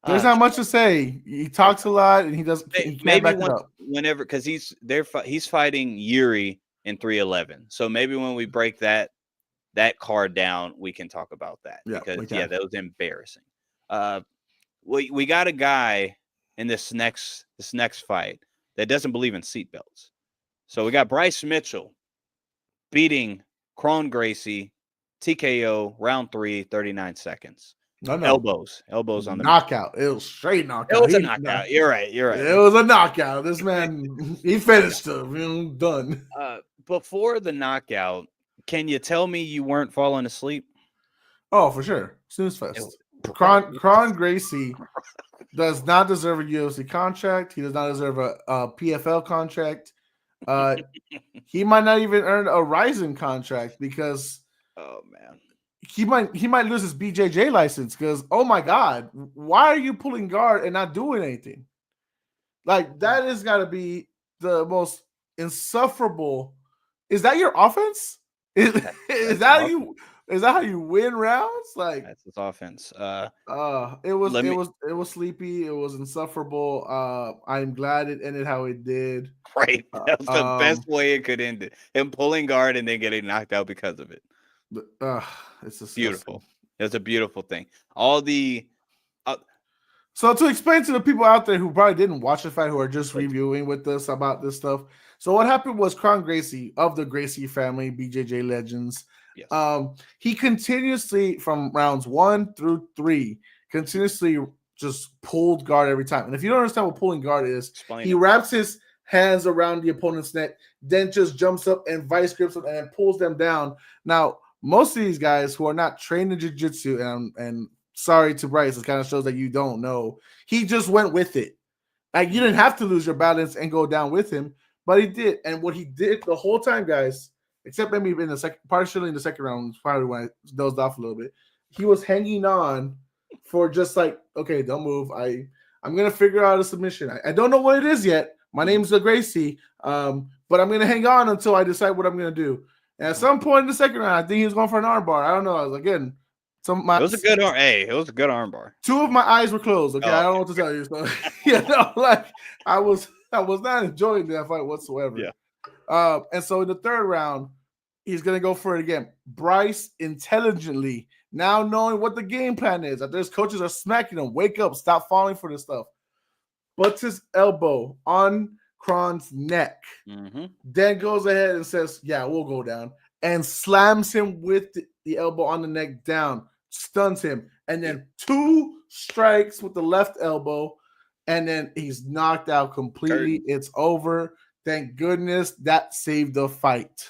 A: There's not much to say. He talks a lot, and he doesn't. He can't back it up.
B: Whenever, because he's fighting Yuri in 311. So maybe when we break that card down, we can talk about that because that was embarrassing. We got a guy in this next fight that doesn't believe in seatbelts. So we got Bryce Mitchell beating Kron Gracie, TKO, round 3, 39 seconds. No. Elbows on the
A: knockout. It was straight knockout.
B: It was a knockout. You're right.
A: It was a knockout. This man, he finished him. Done.
B: Before the knockout, can you tell me you weren't falling asleep?
A: Oh, for sure. Snooze fest. Kron Gracie does not deserve a UFC contract. He does not deserve a PFL contract. He might not even earn a Ryzen contract because he might lose his BJJ license because oh my god, why are you pulling guard and not doing anything? Like that has got to be the most insufferable. Is that your offense? Is that you? Is that how you win rounds? Like
B: that's his offense.
A: It was sleepy. It was insufferable. I'm glad it ended how it did.
B: Right, that was the best way it could end it. Him pulling guard and then getting knocked out because of it.
A: It's just
B: beautiful. It's a beautiful thing. All the
A: so to explain to the people out there who probably didn't watch the fight, who are just reviewing with us about this stuff. So what happened was Kron Gracie of the Gracie family, BJJ legends. Yes. He continuously from rounds 1 through 3 continuously just pulled guard every time. And if you don't understand what pulling guard is, he wraps his hands around the opponent's neck, then just jumps up and vice grips them and then pulls them down. Now, most of these guys who are not trained in jiu-jitsu, and sorry to Bryce, it kind of shows that you don't know. He just went with it. Like you didn't have to lose your balance and go down with him, but he did. And what he did the whole time, guys, except maybe in the partially in the second round, probably when I dozed off a little bit, he was hanging on for just like, okay, don't move. I'm gonna figure out a submission. I don't know what it is yet. My name's Gracie, but I'm gonna hang on until I decide what I'm gonna do. And at some point in the second round, I think he was going for an arm bar. I don't know. I was again.
B: It was a good arm. Hey, it was a good arm bar. 2
A: of my eyes were closed. Okay, I don't know what to tell you. So, like I was not enjoying that fight whatsoever.
B: Yeah.
A: And so in the third round, he's gonna go for it again. Bryce intelligently, now knowing what the game plan is, that there's coaches are smacking him. Wake up! Stop falling for this stuff. Puts his elbow on Kron's neck.
B: Mm-hmm.
A: Then goes ahead and says, "Yeah, we'll go down," and slams him with the elbow on the neck down. Stuns him, and then 2 strikes with the left elbow, and then he's knocked out completely. It's over. Thank goodness that saved the fight.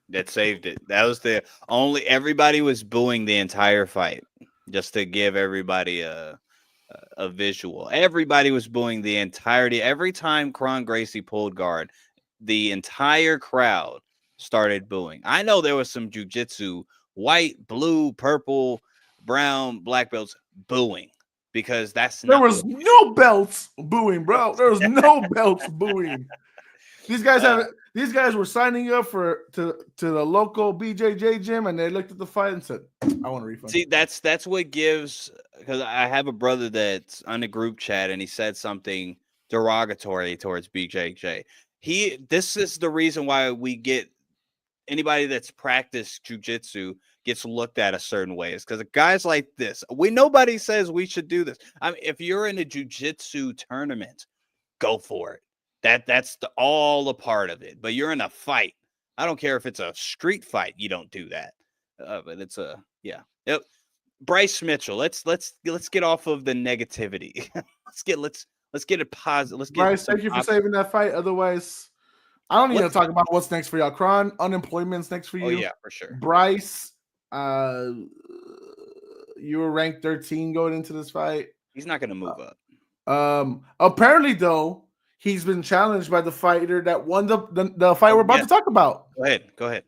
B: That saved it. That was the only. Everybody was booing the entire fight, just to give everybody a visual. Everybody was booing the entirety. Every time Kron Gracie pulled guard, the entire crowd started booing. I know there was some jiu-jitsu, white, blue, purple, brown, black belts booing because that's
A: There
B: not
A: was
B: what
A: no belts booing, bro. There was no belts booing. These guys were signing up to the local BJJ gym, and they looked at the fight and said, "I want a refund."
B: See, that's what gives, because I have a brother that's on the group chat, and he said something derogatory towards BJJ. This is the reason why we get anybody that's practiced jujitsu gets looked at a certain way, is because guys like this. Nobody says we should do this. I mean, if you're in a jujitsu tournament, go for it. That's all a part of it. But you're in a fight. I don't care if it's a street fight. You don't do that. But it's yeah. Yep. Bryce Mitchell. Let's get off of the negativity. let's get it positive. Let's get
A: Bryce, thank you for saving that fight. Otherwise, I don't need to talk about what's next for y'all. Kron, unemployment's next for you.
B: Oh yeah, for sure.
A: Bryce, you were ranked 13 going into this fight.
B: He's not going to move up.
A: Apparently, though, he's been challenged by the fighter that won the fight we're about to talk about.
B: Go ahead.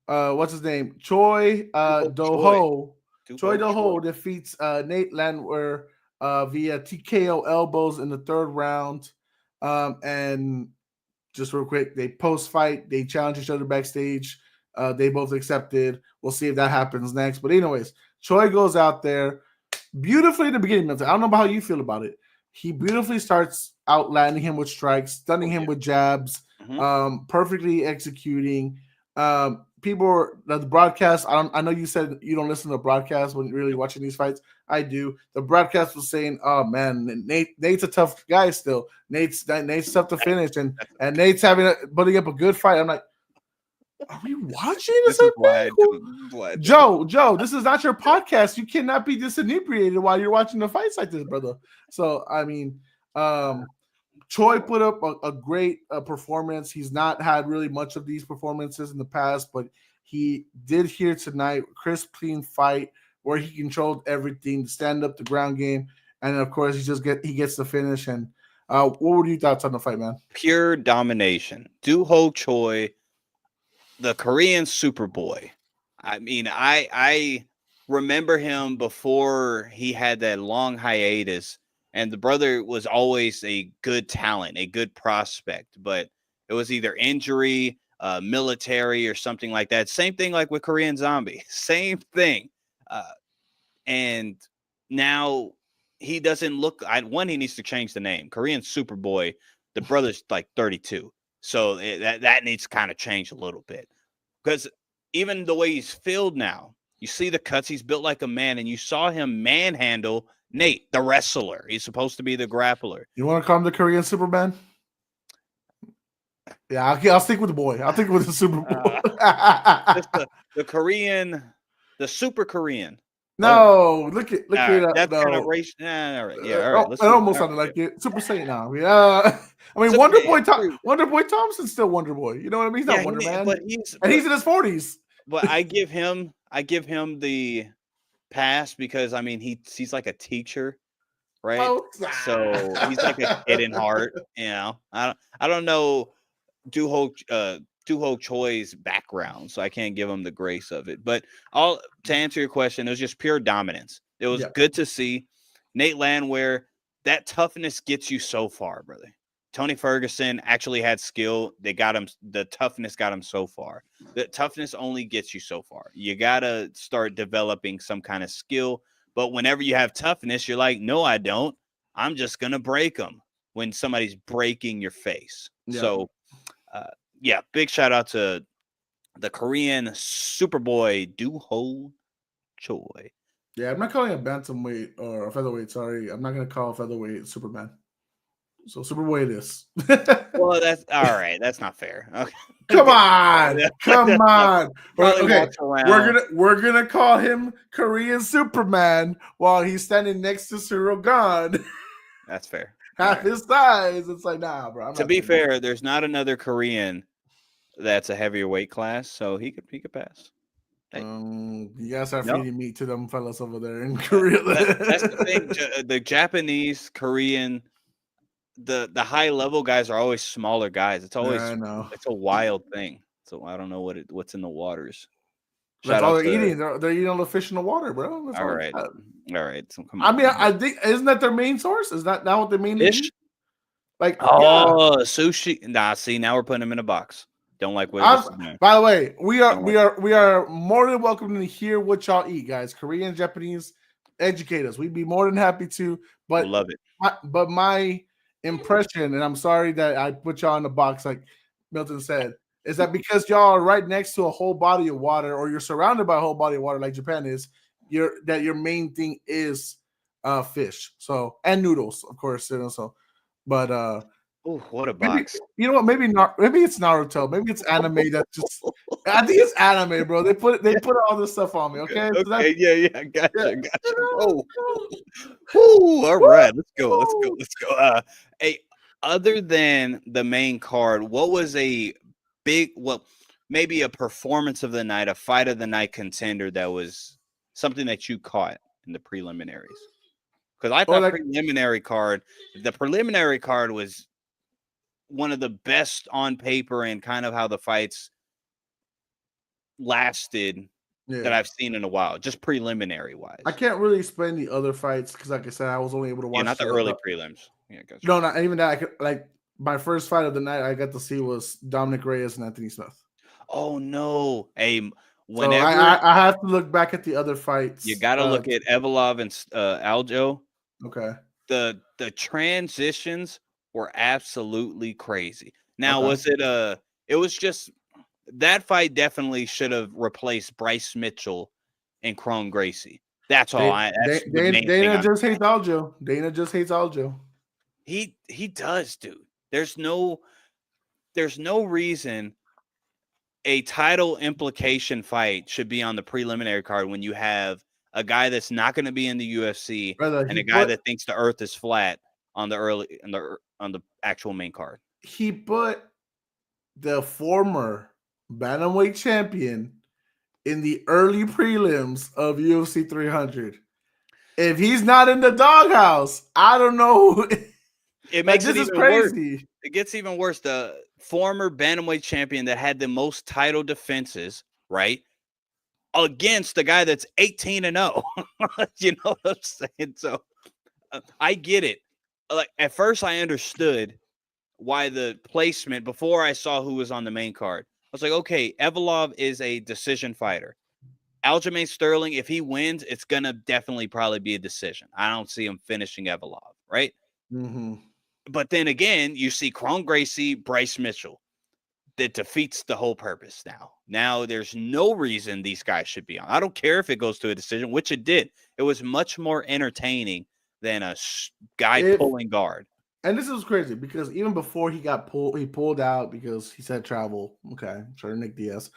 A: What's his name? Choi Do-ho. Choi Do-ho defeats Nate Landwehr via TKO elbows in the third round. And just real quick, they post-fight, they challenge each other backstage. They both accepted. We'll see if that happens next. But anyways, Choi goes out there beautifully in the beginning. I don't know about how you feel about it. He beautifully starts out landing him with strikes, stunning him with jabs, perfectly executing. The broadcast, I know you said you don't listen to the broadcast when you're really watching these fights. I do. The broadcast was saying, "Oh man, Nate's a tough guy still. Nate's tough to finish, and Nate's putting up a good fight." I'm like, are we watching this? Joe, this is not your podcast. You cannot be disintegrated while you're watching the fights like this, brother. So I mean, Choi put up a great performance. He's not had really much of these performances in the past, but he did here tonight. Crisp, clean fight where he controlled everything, the stand up, the ground game, and of course he gets the finish. And what were your thoughts on the fight, man?
B: Pure domination. Do-ho Choi, the Korean Superboy. I mean, I remember him before he had that long hiatus. And the brother was always a good talent, a good prospect, but it was either injury, military, or something like that. Same thing like with Korean Zombie. Same thing. And now he doesn't look. He needs to change the name. Korean Superboy. The brother's like 32, so that needs to kind of change a little bit, because even the way he's filled now, you see the cuts. He's built like a man, and you saw him manhandle Nate, the wrestler. He's supposed to be the grappler.
A: You want to call him the Korean Superman? Yeah, I'll stick with the boy. I'll stick with the Superboy.
B: The Korean, the Super Korean.
A: No, look at
B: that's
A: no.
B: kind of racial. All right, yeah, all right.
A: It almost sounded like it. Super Saiyan now. Yeah, I mean, Wonder Boy Thompson's still Wonder Boy. You know what I mean? He's not Wonder Man, but he's in his 40s.
B: But I give him the pass because I mean he's like a teacher, right? So he's like a kid in heart. You know, I don't know Do-ho Choi's background, so I can't give him the grace of it. But to answer your question, it was just pure dominance. It was good to see. Nate Landwehr, that toughness gets you so far, brother. Tony Ferguson actually had skill. The toughness got him so far. The toughness only gets you so far. You got to start developing some kind of skill. But whenever you have toughness, you're like, no, I don't. I'm just going to break them when somebody's breaking your face. Yeah. So, big shout out to the Korean Superboy Do-ho Choi.
A: Yeah, I'm not calling it bantamweight or a featherweight. Sorry, I'm not going to call featherweight Superman. So Superboy it is.
B: Well, that's all right. That's not fair. Okay.
A: Come on. Okay, we're gonna call him Korean Superman while he's standing next to Cyril Gahn.
B: That's fair.
A: Half his size. It's like, nah, bro.
B: To be fair, there's not another Korean that's a heavier weight class, so he could pass.
A: Hey. You guys are feeding meat to them fellas over there in Korea.
B: That's the thing. The Japanese, Korean, the high level guys are always smaller guys. It's
A: Yeah,
B: always
A: I know.
B: it's a wild thing. So I don't know what's in the waters.
A: That's
B: Shout
A: all
B: out
A: they're
B: to
A: eating. They're eating all the fish in the water, bro. That's
B: all
A: all they
B: right,
A: got.
B: all right. So come
A: I
B: on,
A: mean,
B: man.
A: I think isn't that their main source? Is that not what they mainly
B: Fish.
A: eat? Like, yeah.
B: Oh, sushi. Nah, see, now we're putting them in a box. Don't like where this is going.
A: By the way, we
B: Don't like
A: are more than welcome to hear what y'all eat, guys. Korean, Japanese, educate us. We'd be more than happy to. But
B: love it.
A: my impression, and I'm sorry that I put y'all in the box, like Milton said, is that because y'all are right next to a whole body of water, or you're surrounded by a whole body of water, like Japan is, your main thing is fish. So and noodles, of course, you know. So, but
B: Oh, what a
A: maybe
B: box.
A: you know what? Maybe not. Maybe it's Naruto. Maybe it's anime. That just. I think it's anime, bro. They put all this stuff on me. Okay. So that's,
B: Okay, yeah,
A: yeah.
B: gotcha. Oh, woo, all right, let's go. Hey, other than the main card, what was a big, well, maybe a performance of the night, a fight of the night contender that was something that you caught in the preliminaries? Because I
A: Or
B: thought
A: like,
B: the preliminary card was one of the best on paper and kind of how the fights lasted that
A: yeah.
B: I've seen in a while, just preliminary wise.
A: I can't really explain the other fights because, like I said, I was only able to
B: Yeah,
A: watch
B: not the early prelims. Yeah, gotcha.
A: no, not even that. I could, like my first fight of the night I got to see was Dominic Reyes and Anthony Smith.
B: Oh no! Hey,
A: So
B: whenever
A: I have to look back at the other
B: you
A: fights.
B: got to look at Evolov and Aljo,
A: Okay.
B: the transitions were absolutely crazy. Now,
A: Okay.
B: was it it was just that fight definitely should have replaced Bryce Mitchell and Cron Gracie. That's all. That's the main thing
A: Dana
B: I'm
A: just
B: saying.
A: hates Aljo. Dana just hates Aljo.
B: He does, dude. There's no reason a title implication fight should be on the preliminary card when you have a guy that's not going to be in the UFC
A: Brother,
B: and a guy that thinks the earth is flat on the actual main card.
A: He put the former bantamweight champion in the early prelims of UFC 300. If he's not in the doghouse, I don't know.
B: It
A: Like,
B: makes
A: this
B: it
A: is
B: even worse.
A: crazy.
B: It gets even worse. The former bantamweight champion that had the most title defenses, right? Against the guy that's 18-0. You know what I'm saying? So I get it. Like at first I understood why the placement before I saw who was on the main card. I was like, okay, Evolov is a decision fighter. Aljamain Sterling, if he wins, it's gonna definitely probably be a decision. I don't see him finishing Evolov, right?
A: Mm-hmm.
B: But then again, you see Cron Gracie, Bryce Mitchell. That defeats the whole purpose now. Now there's no reason these guys should be on. I don't care if it goes to a decision, which it did. It was much more entertaining than a guy pulling guard.
A: And this is crazy because even before he pulled out because he said travel. Okay, sure, Nick Diaz.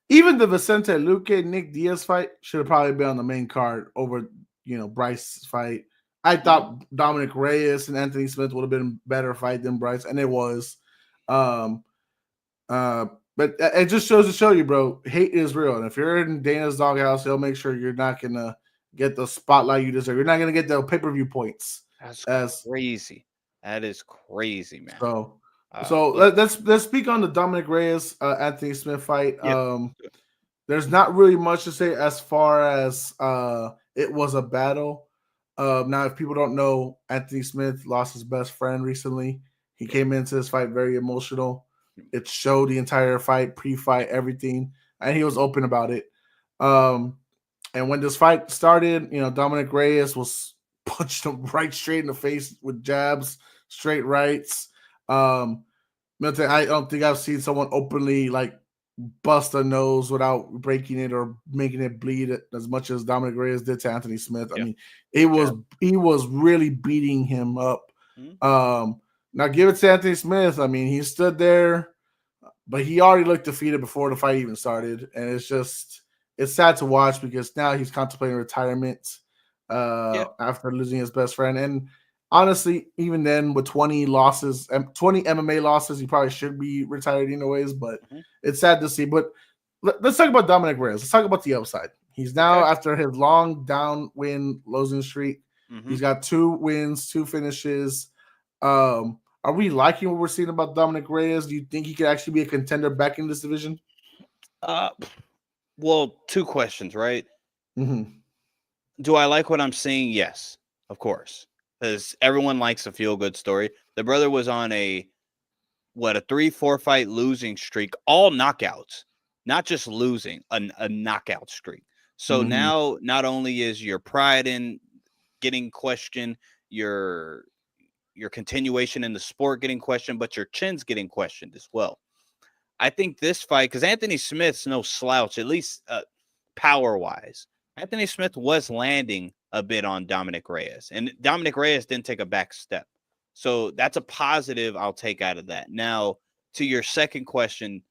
A: Even the Vicente Luque Nick Diaz fight should have probably been on the main card over, Bryce's fight. I thought Dominic Reyes and Anthony Smith would have been a better fight than Bryce, and it was. But it just shows to show you, bro, hate is real. And if you're in Dana's doghouse, he'll make sure you're not gonna get the spotlight you deserve. You're not gonna get the pay-per-view points.
B: That's crazy. That is crazy, man.
A: So let's speak on the Dominic Reyes Anthony Smith fight.
B: Yep.
A: There's not really much to say as far as it was a battle. Now, if people don't know, Anthony Smith lost his best friend recently. He came into this fight very emotional. It showed the entire fight, pre-fight, everything, and he was open about it. And when this fight started, Dominic Reyes was punched him right straight in the face with jabs, straight rights. Milton, I don't think I've seen someone openly like bust a nose without breaking it or making it bleed as much as Dominic Reyes did to Anthony Smith. I mean, he was really beating him up. Now give it to Anthony Smith. I mean, he stood there, but he already looked defeated before the fight even started, and it's sad to watch because now he's contemplating retirement after losing his best friend. And honestly, even then, with 20 losses, 20 MMA losses, he probably should be retired anyways, but it's sad to see. But let's talk about Dominic Reyes. Let's talk about the upside. He's now, after his long downwind losing streak, he's got 2 wins, 2 finishes. Are we liking what we're seeing about Dominic Reyes? Do you think he could actually be a contender back in this division?
B: Well, two questions, right?
A: Mm-hmm.
B: Do I like what I'm seeing? Yes, of course, because everyone likes a feel-good story. The brother was on a 3-4 fight losing streak, all knockouts, not just losing, a knockout streak. So
A: Mm-hmm.
B: now, not only is your pride in getting questioned, your continuation in the sport getting questioned, but your chin's getting questioned as well. I think this fight, because Anthony Smith's no slouch, at least power wise. Anthony Smith was landing a bit on Dominic Reyes, and Dominic Reyes didn't take a back step. So that's a positive I'll take out of that. Now, to your second question,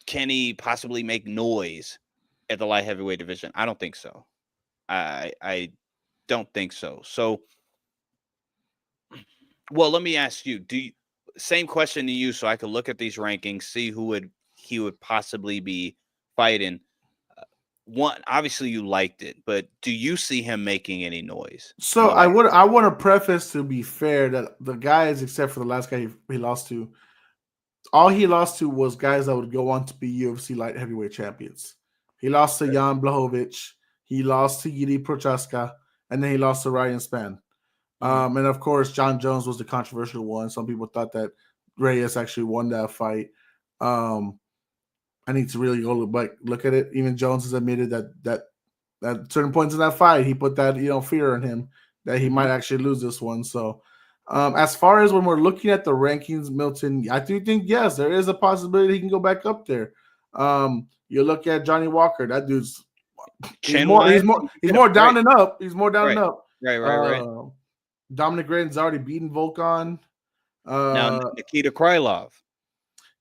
B: can he possibly make noise at the light heavyweight division? I don't think so. I don't think so. So, well, let me ask you, same question to you so I could look at these rankings, see who he would possibly be fighting. One, obviously you liked it, but do you see him making any noise?
A: So I want to preface, to be fair, that the guys, except for the last guy he lost to, all he lost to was guys that would go on to be UFC light heavyweight champions. He lost to Jan Blachowicz, he lost to Yuri Prochaska, and then he lost to Ryan Spann. And of course, John Jones was the controversial one. Some people thought that Reyes actually won that fight. I need to really go look at it. Even Jones has admitted that at certain points in that fight, he put that fear in him that he might actually lose this one. So, as far as when we're looking at the rankings, Milton, I do think yes, there is a possibility he can go back up there. You look at Johnny Walker, that dude's he's more down than up. He's more down than up.
B: Right.
A: Dominic Reyes already beaten Volkan.
B: Now Nikita Krylov.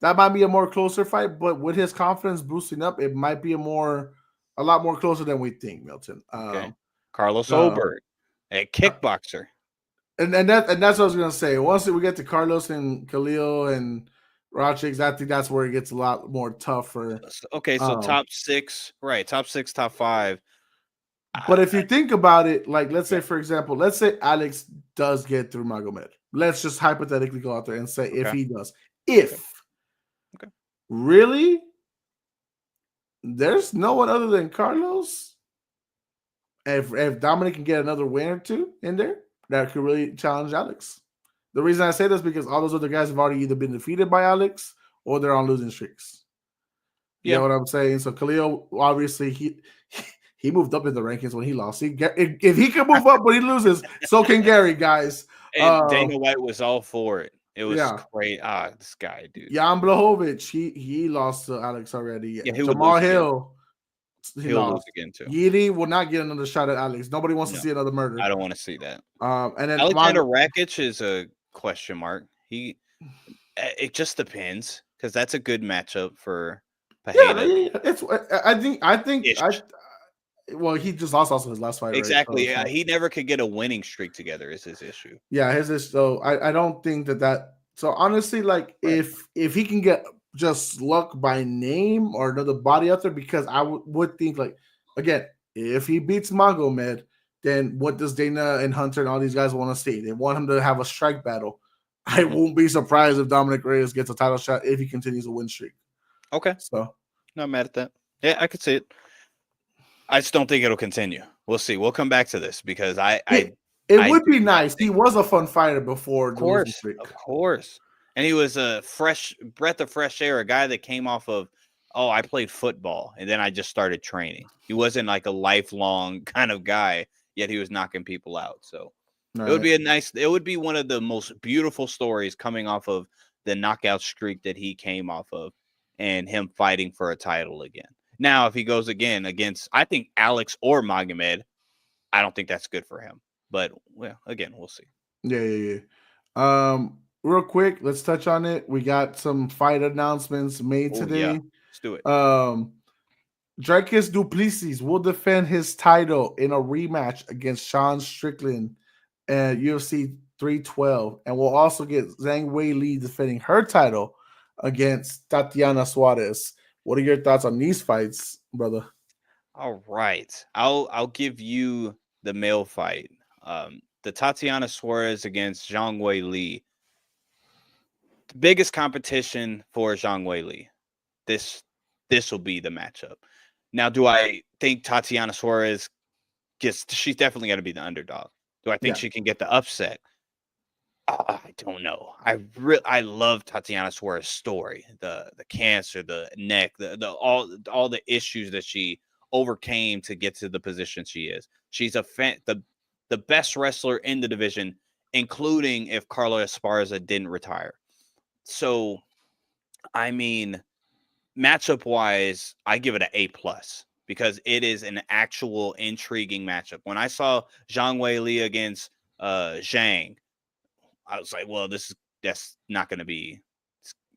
A: That might be a more closer fight, but with his confidence boosting up, it might be a lot more closer than we think, Milton.
B: Okay. Carlos Oberg, a kickboxer.
A: And that's what I was gonna say. Once we get to Carlos and Khalil and Rodriguez, I think that's where it gets a lot more tougher.
B: Okay, so top 6, right? Top 6, top 5.
A: But if you think about it, like let's say, for example, let's say Alex does get through Magomed. Let's just hypothetically go out there and say if he does. Really, there's no one other than Carlos. If Dominic can get another win or two in there, that could really challenge Alex. The reason I say this is because all those other guys have already either been defeated by Alex or they're on losing streaks. You know what I'm saying? So Khalil, obviously, he moved up in the rankings when he lost. If he can move up when he loses, so can Gary, guys.
B: And Dana White was all for it. It was great. This guy, dude.
A: Jan Blachowicz, he lost to Alex already.
B: Yeah,
A: Jamal Hill,
B: he'll lose again too.
A: Yidi will not get another shot at Alex. Nobody wants to see another murder.
B: I don't want to see that.
A: And then
B: Alexander Rakic is a question mark. It just depends because that's a good matchup for
A: Pajeda. I think. Well, he just lost also his last fight.
B: Exactly.
A: Right? So,
B: he never could get a winning streak together. Is his issue?
A: Yeah, his issue. So I don't think that. So honestly, like if he can get just luck by name or another body out there, because I would think, like, again, if he beats Magomed, then what does Dana and Hunter and all these guys want to see? They want him to have a strike battle. I won't be surprised if Dominic Reyes gets a title shot if he continues a win streak.
B: Okay.
A: So
B: not mad at that. Yeah, I could see it. I just don't think it'll continue. We'll see. We'll come back to this because it
A: would be nice. He was a fun fighter before.
B: Of course. And he was a fresh breath of fresh air, a guy that came off of, I played football, and then I just started training. He wasn't like a lifelong kind of guy, yet he was knocking people out. So it would be one of the most beautiful stories coming off of the knockout streak that he came off of and him fighting for a title again. Now, if he goes again against, I think, Alex or Magomed, I don't think that's good for him. But, well, again, we'll see.
A: Yeah. Real quick, let's touch on it. We got some fight announcements made today.
B: Yeah. Let's do it.
A: Dricus du Plessis will defend his title in a rematch against Sean Strickland at UFC 312. And we'll also get Zhang Wei Li defending her title against Tatiana Suarez. What are your thoughts on these fights, brother?
B: All right. I'll give you the male fight. the Tatiana Suarez against Zhang Weili. The biggest competition for Zhang Weili. This will be the matchup. Now, do I think Tatiana Suarez she's definitely going to be the underdog. Do I think she can get the upset? I don't know. I love Tatiana Suarez's story. The cancer, the neck, the all the issues that she overcame to get to the position she is. She's the best wrestler in the division, including if Carla Esparza didn't retire. So, I mean, matchup wise, I give it an A+ because it is an actual intriguing matchup. When I saw Zhang Weili against Zhang, I was like, well, that's not going to be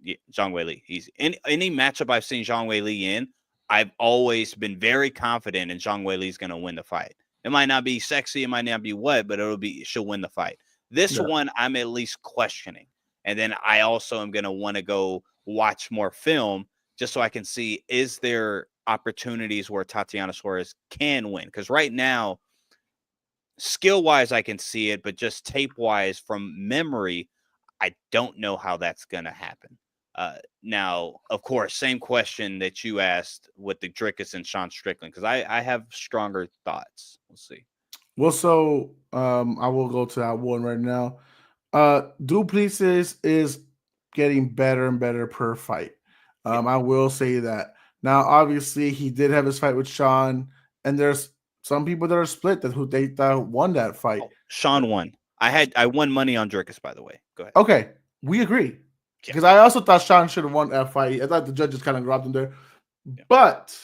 B: Zhang Weili easy. Any matchup I've seen Zhang Weili in, I've always been very confident in Zhang Weili's going to win the fight. It might not be sexy, it might not be what, but she'll win the fight. This one, I'm at least questioning. And then I also am going to want to go watch more film just so I can see, is there opportunities where Tatiana Suarez can win? Because right now, skill-wise, I can see it, but just tape-wise, from memory, I don't know how that's going to happen. Now, of course, same question that you asked with the Drickus and Sean Strickland, because I have stronger thoughts. We'll see.
A: Well, so I will go to that one right now. Duplessis is getting better and better per fight. I will say that. Now, obviously, he did have his fight with Sean, and there's some people that are split that who they thought won that fight.
B: Sean won. I won money on Drickus, by the way. Go ahead.
A: Okay, we agree. Because I also thought Sean should have won that fight. I thought the judges kind of dropped him there. Yeah. But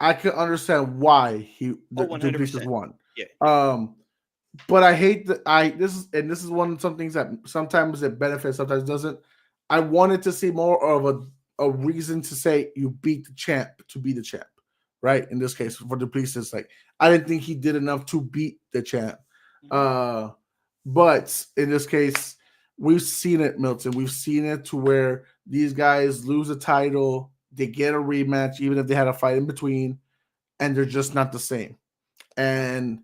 A: I can understand why Duplessis won.
B: Yeah.
A: But I hate that this is one of some things that sometimes it benefits, sometimes doesn't. I wanted to see more of a reason to say you beat the champ to be the champ, right? In this case, for Duplessis, like I didn't think he did enough to beat the champ. But in this case, we've seen it, Milton. We've seen it to where these guys lose a title, they get a rematch, even if they had a fight in between, and they're just not the same. And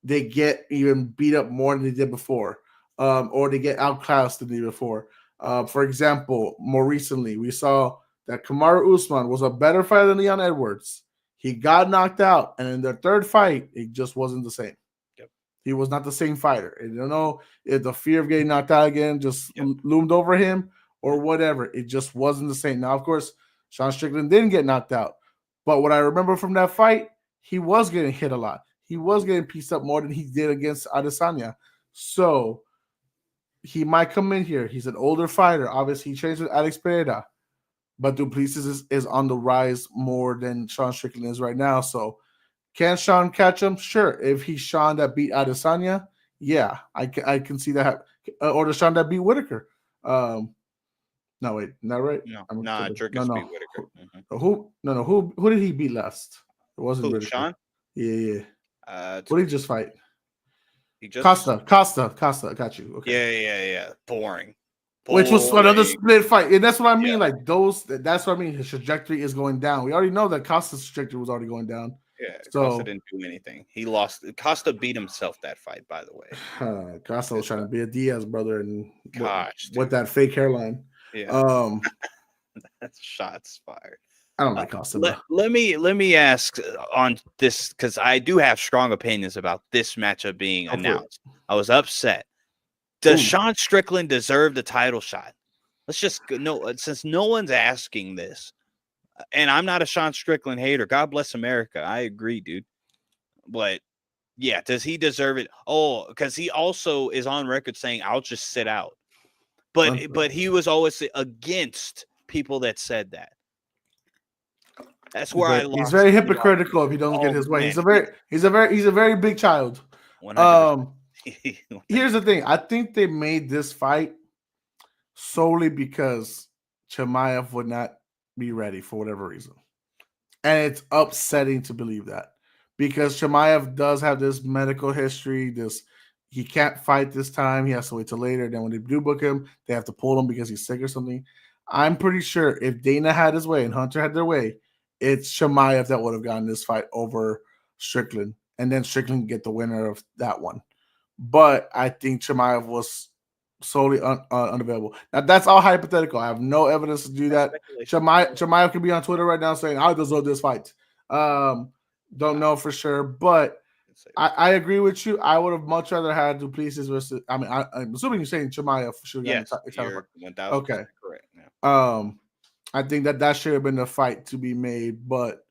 A: they get even beat up more than they did before, or they get outclassed than they did before. For example, more recently, we saw that Kamaru Usman was a better fighter than Leon Edwards. He got knocked out, and in their third fight, it just wasn't the same. Yep. He was not the same fighter. I don't know if the fear of getting knocked out again just loomed over him or whatever. It just wasn't the same. Now, of course, Sean Strickland didn't get knocked out, but what I remember from that fight, he was getting hit a lot. He was getting pieced up more than he did against Adesanya. So he might come in here. He's an older fighter. Obviously, he trains with Alex Pereira. But Duplessis is on the rise more than Sean Strickland is right now. So can Sean catch him? Sure. If he's Sean that beat Adesanya, yeah, I can see that. Or the Sean that beat Whitaker. No, wait, not right.
B: No, Drickus beat Whitaker.
A: Mm-hmm. Who did he beat last? It wasn't Whitaker.
B: Sean?
A: Yeah. What did he just fight?
B: Costa.
A: I got you.
B: Okay. Yeah. Boring.
A: Which was another split fight. And that's what I mean. Yeah. Like that's what I mean. His trajectory is going down. We already know that Costa's trajectory was already going down.
B: Yeah, so, Costa didn't do anything. He lost. Costa beat himself that fight, by the way.
A: Costa was trying to be a Diaz brother and with that fake hairline.
B: Yeah. That's shots fired.
A: I don't like Costa.
B: Let me ask on this, because I do have strong opinions about this matchup being announced. I was upset. Does Sean Strickland deserve the title shot? Let's just since no one's asking this, and I'm not a Sean Strickland hater. God bless America. I agree, dude. But yeah, does he deserve it? Oh, because he also is on record saying I'll just sit out. But he was always against people that said that. That's where I lost.
A: He's very hypocritical if he doesn't get his way. Man. He's a very big child.
B: 100%.
A: Here's the thing. I think they made this fight solely because Chimaev would not be ready for whatever reason. And it's upsetting to believe that. Because Chimaev does have this medical history, he can't fight this time. He has to wait till later. Then when they do book him, they have to pull him because he's sick or something. I'm pretty sure if Dana had his way and Hunter had their way, it's Chimaev that would have gotten this fight over Strickland. And then Strickland get the winner of that one. but I think Chimaev was solely unavailable. Now that's all hypothetical. I have no evidence to do that. Chimaev could be on Twitter right now saying I deserve this fight. Don't know for sure, but I agree with you. I would have much rather had Duplessis versus. I mean, I'm assuming you're saying Chimaev should have gotten the title fight. Okay,
B: correct. Yeah.
A: I think that should have been the fight to be made, but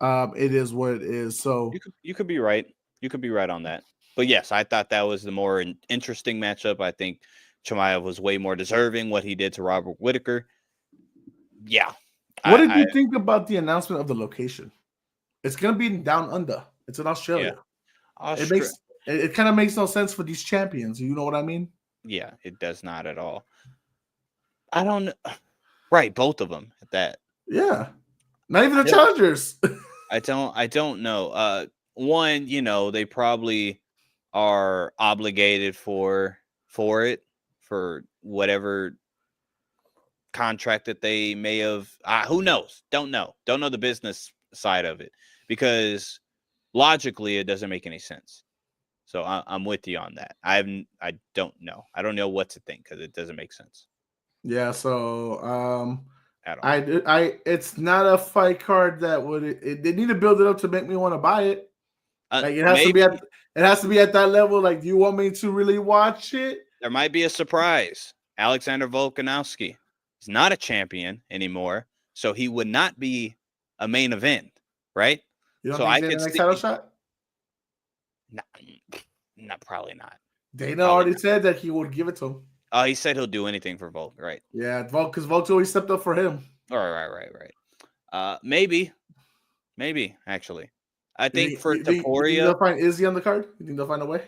A: it is what it is. So
B: you could be right. You could be right on that. But yes, I thought that was the more interesting matchup. I think Chimaev was way more deserving what he did to Robert Whittaker. Yeah.
A: What did you think about the announcement of the location? It's gonna be down under. It's in Australia. Yeah. It kind of makes no sense for these champions. You know what I mean?
B: Yeah, it does not at all. I don't know. Right, both of them at that.
A: Yeah. Not even the challengers.
B: I don't know. One, they probably are obligated for it, for whatever contract that they may have. Who knows? Don't know the business side of it, because logically it doesn't make any sense. So I'm with you on that. I don't know. I don't know what to think because it doesn't make sense.
A: Yeah. So it's not a fight card that they need to build it up to make me want to buy it. Like it has to be at that level. Like, do you want me to really watch it?
B: There might be a surprise. Alexander Volkanovski is not a champion anymore, so he would not be a main event, right?
A: You don't think the next title shot?
B: Not probably not.
A: Dana already said that he would give it to him.
B: Oh, he said he'll do anything for Volk, right?
A: Yeah, because Volk always stepped up for him.
B: All right. Maybe actually. I think for Topuria,
A: you think they'll find Izzy on the card? You think they'll find a way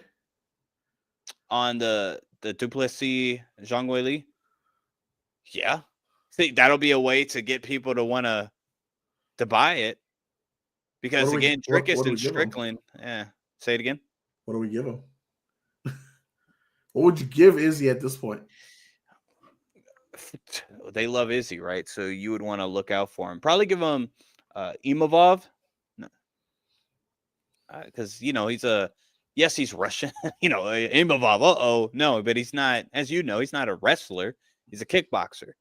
B: on the Duplessis Zhang Weili? Yeah, I think that'll be a way to get people to want to buy it, because again, Drickus and Strickland. Yeah, say it again.
A: What do we give him? What would you give Izzy at this point?
B: They love Izzy, right? So you would want to look out for him. Probably give him Imavov, because he's Russian. Imavov. No, but he's not. As you know, he's not a wrestler. He's a kickboxer.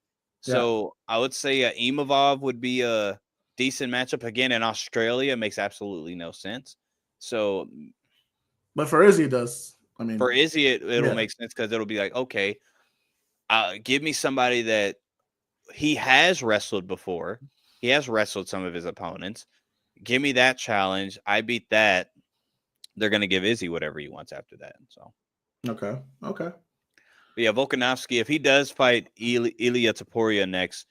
B: So I would say Imavov would be a decent matchup. Again, in Australia, it makes absolutely no sense. So,
A: but for Izzy, it does. I mean,
B: for Izzy, it'll make sense, because it'll be like, okay, give me somebody that he has wrestled before. He has wrestled some of his opponents. Give me that challenge. I beat that. They're going to give Izzy whatever he wants after that. So,
A: okay.
B: But yeah, Volkanovski, if he does fight Ilia Topuria next,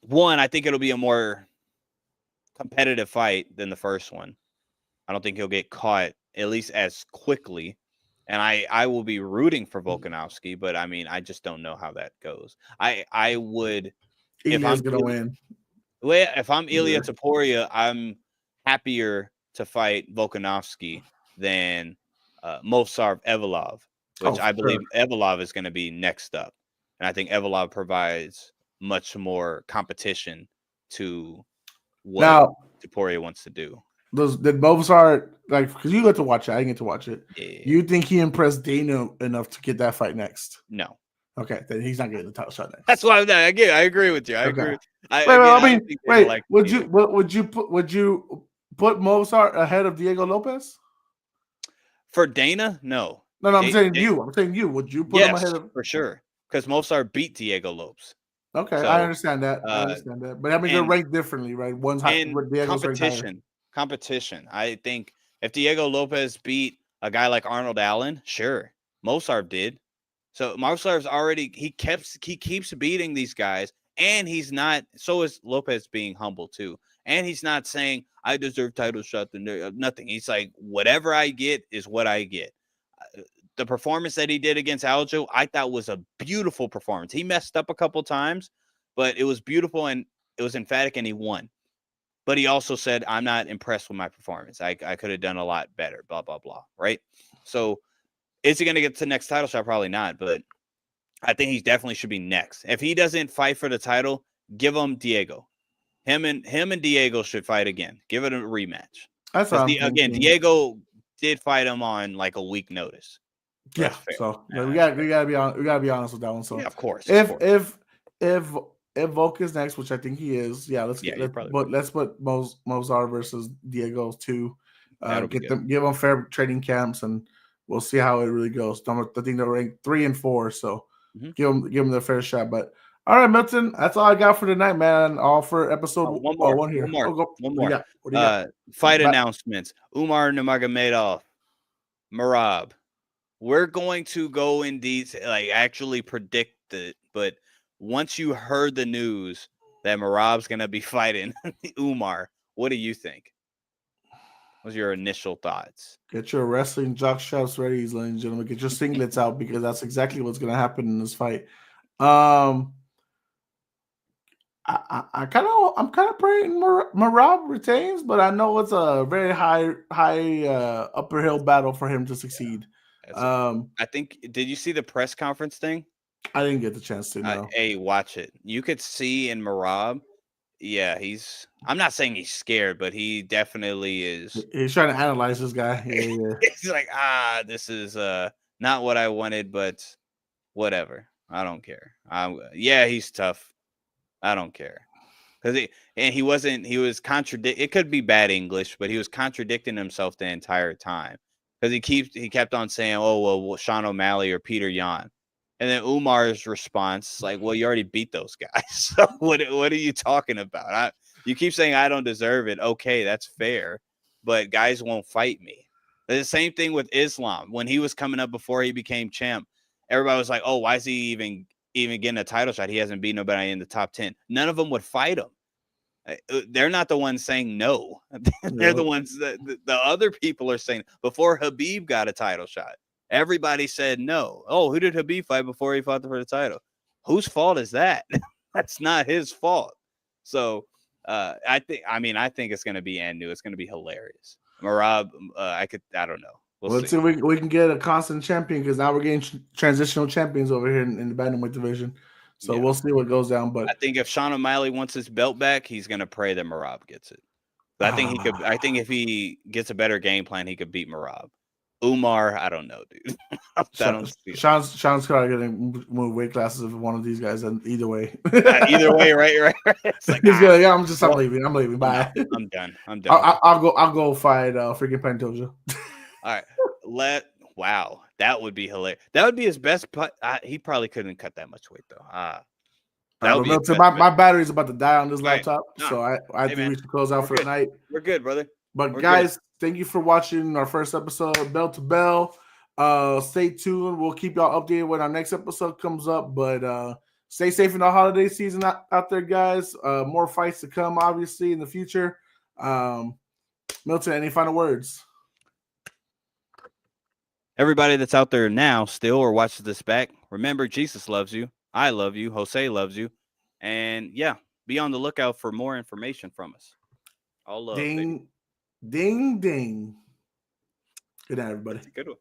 B: one, I think it'll be a more competitive fight than the first one. I don't think he'll get caught at least as quickly. And I will be rooting for Volkanovski, but I mean, I just don't know how that goes. I would.
A: Ilya's going to win.
B: Well, if I'm Ilia Topuria, I'm happier to fight Volkanovski than Movsar Evloev, which I believe Evloev is going to be next up. And I think Evloev provides much more competition to what Topuria wants to do.
A: Did Movsar, because you got to watch it, I didn't get to watch it.
B: Yeah.
A: You think he impressed Dana enough to get that fight next?
B: No.
A: Okay, then he's not getting the title shot next.
B: That's why I agree with you. I agree.
A: Would you put Movsar ahead of Diego Lopez?
B: For Dana? No.
A: No, I'm saying you. Would you put him ahead of?
B: For sure, because Movsar beat Diego Lopez.
A: Okay, so, I understand that. But I mean, they're ranked differently, right? One's high, Diego's
B: competition. I think if Diego Lopez beat a guy like Arnold Allen, sure, Movsar did. So Movsar's already he keeps beating these guys, and he's not. So is Lopez being humble too, and he's not saying I deserve title shots and nothing. He's like, whatever I get is what I get. The performance that he did against Aljo, I thought was a beautiful performance. He messed up a couple times, but it was beautiful and it was emphatic, and he won. But he also said, I'm not impressed with my performance. I could have done a lot better, blah, blah, blah, right? So is he going to get to the next title shot? Probably not, but I think he definitely should be next. If he doesn't fight for the title, give him Diego. Him and Diego should fight again. Give it a rematch.
A: That's what
B: again, Diego did fight him on like a week notice. So
A: Yeah. So we gotta be honest with that one. So
B: yeah, of course.
A: If Volk is next, which I think he is, let's put Mozart versus Diego too. Give them fair training camps, and we'll see how it really goes. I think they're ranked 3 and 4, so give them their fair shot. But all right, Milton, that's all I got for tonight, man. All for episode one here.
B: One more.
A: What do you got?
B: Fight announcements. Umar Nurmagomedov, Merab. We're going to go in detail, like actually predict it. But once you heard the news that Merab's going to be fighting Umar, what do you think? What's your initial thoughts?
A: Get your wrestling jock straps ready, ladies and gentlemen. Get your singlets out because that's exactly what's going to happen in this fight. I'm kind of praying Merab retains, but I know it's a very high upper hill battle for him to succeed.
B: I think. Did you see the press conference thing?
A: I didn't get the chance to. No.
B: Hey, watch it. You could see in Merab. Yeah, I'm not saying he's scared, but he definitely is.
A: He's trying to analyze this guy. Yeah.
B: He's like, this is not what I wanted, but whatever. I don't care. Yeah, he's tough. I don't care. He was contradicting. It could be bad English, but he was contradicting himself the entire time. Because he kept on saying, oh, well, Sean O'Malley or Peter Yan. And then Umar's response, like, well, you already beat those guys. So what are you talking about? You keep saying I don't deserve it. Okay, that's fair. But guys won't fight me. The same thing with Islam. When he was coming up before he became champ, everybody was like, oh, why is he even getting a title shot? He hasn't beat nobody in the top 10. None of them would fight him. They're not the ones saying no. They're the ones that the other people are saying. Before Habib got a title shot, everybody said no. Oh, who did Habib fight before he fought for the title? Whose fault is that? That's not his fault. So I think it's going to be new. It's going to be hilarious. Merab, I don't know.
A: Let's see if we can get a constant champion, because now we're getting transitional champions over here in the bantamweight division. So we'll see what goes down. But
B: I think if Sean O'Malley wants his belt back, he's going to pray that Merab gets it. But I think he could. I think if he gets a better game plan, he could beat Merab. Umar, I don't know, dude.
A: Sean's probably going to move weight classes of one of these guys, and either way.
B: Either way, right. It's like,
A: he's gonna, I'm leaving. I'm leaving. Bye.
B: I'm done.
A: I'll go fight freaking Pantoja.
B: All right. Wow, that would be hilarious. That would be his best. He probably couldn't cut that much weight though.
A: My battery's about to die on this laptop, so I think we should close out for the night.
B: We're good, brother.
A: But guys, thank you for watching our first episode of Bell to Bell. Stay tuned. We'll keep y'all updated when our next episode comes up. But stay safe in the holiday season out there, guys. More fights to come, obviously, in the future. Milton, any final words?
B: Everybody that's out there now still or watches this back, remember Jesus loves you. I love you. Jose loves you. And be on the lookout for more information from us. All love.
A: Ding, ding, ding. Good night, everybody.
B: Good one.